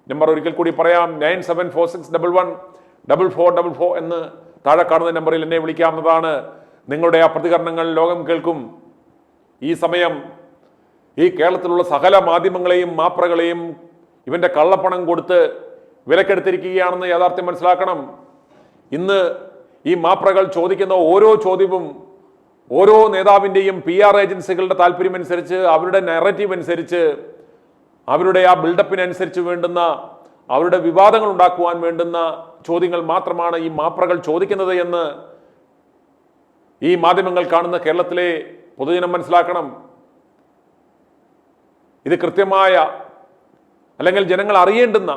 നമ്പർ ഒരിക്കൽ കൂടി പറയാം, 9746114444 എന്ന് താഴെ കാണുന്ന നമ്പറിൽ എന്നെ വിളിക്കാവുന്നതാണ്. നിങ്ങളുടെ ആ പ്രതികരണങ്ങൾ ലോകം കേൾക്കും. ഈ സമയം ഈ കേരളത്തിലുള്ള സകല മാധ്യമങ്ങളെയും മാപ്രകളെയും ഇവന്റെ കള്ളപ്പണം കൊടുത്ത് വിലക്കെടുത്തിരിക്കുകയാണെന്ന് യാഥാർത്ഥ്യം മനസ്സിലാക്കണം. ഇന്ന് ഈ മാപ്രകൾ ചോദിക്കുന്ന ഓരോ ചോദ്യവും ഓരോ നേതാവിൻ്റെയും PR ഏജൻസികളുടെ താല്പര്യമനുസരിച്ച്, അവരുടെ നെറേറ്റീവ് അനുസരിച്ച്, അവരുടെ ആ ബിൽഡപ്പിനനുസരിച്ച് വേണ്ടുന്ന, അവരുടെ വിവാദങ്ങൾ ഉണ്ടാക്കുവാൻ വേണ്ടുന്ന ചോദ്യങ്ങൾ മാത്രമാണ് ഈ മാപ്രകൾ ചോദിക്കുന്നത് എന്ന് ഈ മാധ്യമങ്ങൾ കാണുന്ന കേരളത്തിലെ പൊതുജനം മനസ്സിലാക്കണം. ഇത് കൃത്യമായ, അല്ലെങ്കിൽ ജനങ്ങൾ അറിയേണ്ടുന്ന,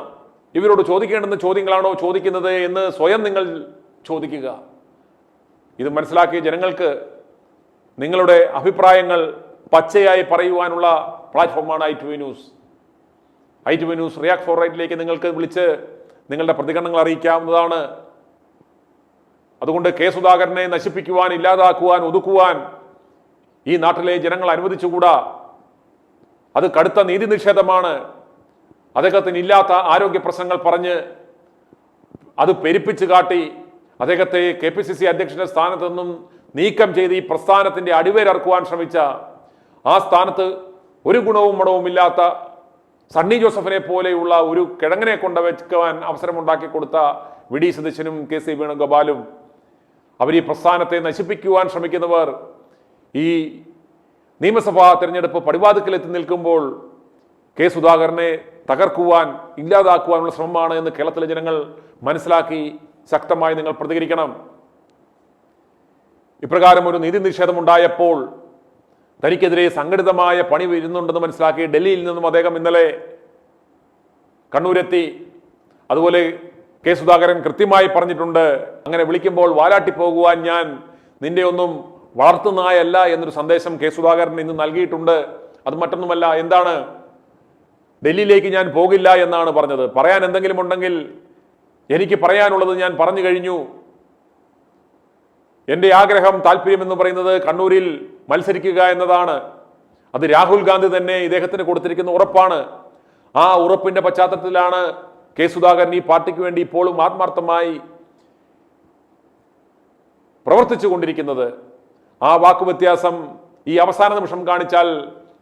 ഇവരോട് ചോദിക്കേണ്ടുന്ന ചോദ്യങ്ങളാണോ ചോദിക്കുന്നത് എന്ന് സ്വയം നിങ്ങൾ ചോദിക്കുക. ഇത് മനസ്സിലാക്കിയ ജനങ്ങൾക്ക് നിങ്ങളുടെ അഭിപ്രായങ്ങൾ പച്ചയായി പറയുവാനുള്ള പ്ലാറ്റ്ഫോമാണ് ITV news. ITV news react for റൈറ്റിലേക്ക് നിങ്ങൾക്ക് വിളിച്ച് നിങ്ങളുടെ പ്രതികരണങ്ങൾ അറിയിക്കാവുന്നതാണ്. അതുകൊണ്ട് കെ സുധാകരനെ നശിപ്പിക്കുവാൻ, ഇല്ലാതാക്കുവാൻ, ഒതുക്കുവാൻ ഈ നാട്ടിലെ ജനങ്ങൾ അനുവദിച്ചുകൂടാ. അത് കടുത്ത നീതി നിഷേധമാണ്. അദ്ദേഹത്തിന് ഇല്ലാത്ത ആരോഗ്യ പ്രശ്നങ്ങൾ പറഞ്ഞ് അത് പെരുപ്പിച്ച് കാട്ടി അദ്ദേഹത്തെ KPCC അധ്യക്ഷന്റെ സ്ഥാനത്ത് നിന്നും നീക്കം ചെയ്ത് ഈ പ്രസ്ഥാനത്തിന്റെ അടിവേരർക്കുവാൻ ശ്രമിച്ച, ആ സ്ഥാനത്ത് ഒരു ഗുണവും മടവുമില്ലാത്ത സണ്ണി ജോസഫിനെ പോലെയുള്ള ഒരു കിഴങ്ങനെ കൊണ്ടുവയ്ക്കുവാൻ അവസരമുണ്ടാക്കി കൊടുത്ത VD സതീശനും KC വേണുഗോപാലും, അവർ ഈ പ്രസ്ഥാനത്തെ നശിപ്പിക്കുവാൻ ശ്രമിക്കുന്നവർ ഈ നിയമസഭാ തെരഞ്ഞെടുപ്പ് പടിവാതിക്കലെത്തി നിൽക്കുമ്പോൾ കെ സുധാകരനെ തകർക്കുവാൻ, ഇല്ലാതാക്കുവാനുള്ള ശ്രമമാണ് എന്ന് കേരളത്തിലെ ജനങ്ങൾ മനസ്സിലാക്കി ശക്തമായി നിങ്ങൾ പ്രതികരിക്കണം. ഇപ്രകാരം ഒരു നീതി നിഷേധം ഉണ്ടായപ്പോൾ തനിക്കെതിരെ സംഘടിതമായ പണി വരുന്നുണ്ടെന്ന് മനസ്സിലാക്കി ഡൽഹിയിൽ നിന്നും അദ്ദേഹം ഇന്നലെ കണ്ണൂരെത്തി. അതുപോലെ കെ സുധാകരൻ കൃത്യമായി പറഞ്ഞിട്ടുണ്ട്, അങ്ങനെ വിളിക്കുമ്പോൾ വാലാട്ടി പോകുവാൻ ഞാൻ നിന്റെ ഒന്നും വളർത്തുന്നായല്ല എന്നൊരു സന്ദേശം കെ സുധാകരൻ ഇന്ന് നൽകിയിട്ടുണ്ട്. അത് മറ്റൊന്നുമല്ല, എന്താണ്, ഡൽഹിയിലേക്ക് ഞാൻ പോകില്ല എന്നാണ് പറഞ്ഞത്. പറയാൻ എന്തെങ്കിലും ഉണ്ടെങ്കിൽ എനിക്ക് പറയാനുള്ളത് ഞാൻ പറഞ്ഞു കഴിഞ്ഞു. എൻ്റെ ആഗ്രഹം, താല്പര്യം എന്ന് പറയുന്നത് കണ്ണൂരിൽ മത്സരിക്കുക എന്നതാണ്. അത് രാഹുൽ ഗാന്ധി തന്നെ ഇദ്ദേഹത്തിന് കൊടുത്തിരിക്കുന്ന ഉറപ്പാണ്. ആ ഉറപ്പിന്റെ പശ്ചാത്തലത്തിലാണ് കെ സുധാകരൻ ഈ പാർട്ടിക്ക് വേണ്ടി ഇപ്പോഴും ആത്മാർത്ഥമായി പ്രവർത്തിച്ചു കൊണ്ടിരിക്കുന്നത്. ആ വാക്കുവ്യത്യാസം ഈ അവസാന നിമിഷം കാണിച്ചാൽ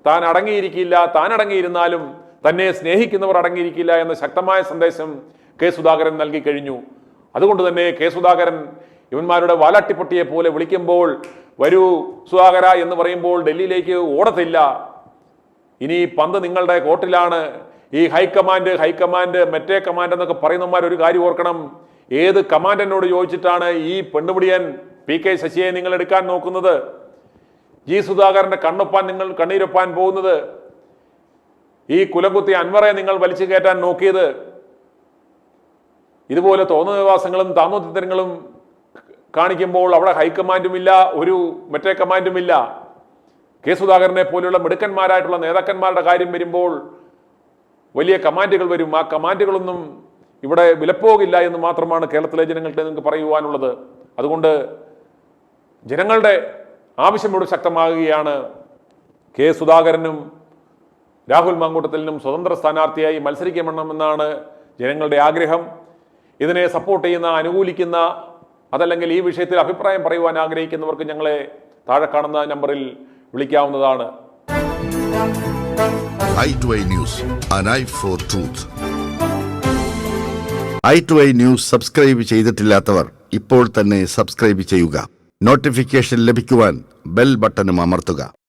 താൻ അടങ്ങിയിരിക്കില്ല, താൻ അടങ്ങിയിരുന്നാലും തന്നെ സ്നേഹിക്കുന്നവർ അടങ്ങിയിരിക്കില്ല എന്ന ശക്തമായ സന്ദേശം കെ സുധാകരൻ നൽകി കഴിഞ്ഞു. അതുകൊണ്ട് തന്നെ കെ സുധാകരൻ ഇവന്മാരുടെ വാലാട്ടിപ്പൊട്ടിയെ പോലെ വിളിക്കുമ്പോൾ, വരൂ സുധാകര എന്ന് പറയുമ്പോൾ ഡൽഹിയിലേക്ക് ഓടത്തില്ല. ഇനി പന്ത് നിങ്ങളുടെ കോർട്ടിലാണ്. ഈ ഹൈക്കമാൻഡ് മറ്റേ കമാൻഡ് എന്നൊക്കെ പറയുന്നവന്മാർ ഒരു കാര്യം ഓർക്കണം, ഏത് കമാൻഡനോട് ചോദിച്ചിട്ടാണ് ഈ പെണ്ണുപിടിയൻ PK ശശിയെ നിങ്ങൾ എടുക്കാൻ നോക്കുന്നത്? G സുധാകരന്റെ കണ്ണീരൊപ്പാൻ പോകുന്നത്? ഈ കുലകുത്തി അൻവറെ നിങ്ങൾ വലിച്ചു കയറ്റാൻ നോക്കിയത്? ഇതുപോലെ തോന്നുവാസങ്ങളും താമോത്തരങ്ങളും കാണിക്കുമ്പോൾ അവിടെ ഹൈക്കമാൻഡുമില്ല, ഒരു മറ്റേ കമാൻഡുമില്ല. കെ സുധാകരനെ പോലെയുള്ള മിടുക്കന്മാരായിട്ടുള്ള നേതാക്കന്മാരുടെ കാര്യം വരുമ്പോൾ വലിയ കമാൻഡുകൾ വരും. ആ കമാൻഡുകളൊന്നും ഇവിടെ വിലപ്പോകില്ല എന്ന് മാത്രമാണ് കേരളത്തിലെ ജനങ്ങൾക്ക് നിങ്ങൾക്ക് പറയുവാനുള്ളത്. അതുകൊണ്ട് ജനങ്ങളുടെ ആവശ്യം ഇവിടെ ശക്തമാകുകയാണ്. കെ സുധാകരനും രാഹുൽ മാങ്കൂട്ടത്തിലിനും സ്വതന്ത്ര സ്ഥാനാർത്ഥിയായി മത്സരിക്കണമെന്നാണ് ജനങ്ങളുടെ ആഗ്രഹം. ഇതിനെ സപ്പോർട്ട് ചെയ്യുന്ന, അനുകൂലിക്കുന്ന, അതല്ലെങ്കിൽ ഈ വിഷയത്തിൽ അഭിപ്രായം പറയുവാൻ ആഗ്രഹിക്കുന്നവർക്ക് ഞങ്ങളെ താഴെ കാണുന്ന നമ്പറിൽ വിളിക്കാവുന്നതാണ്. i2i News, an eye for truth. i2i News subscribe ചെയ്തിട്ടില്ലാത്തവർ ഇപ്പോൾ തന്നെ സബ്സ്ക്രൈബ് ചെയ്യുക. നോട്ടിഫിക്കേഷൻ ലഭിക്കുവാൻ ബെൽ ബട്ടണും അമർത്തുക.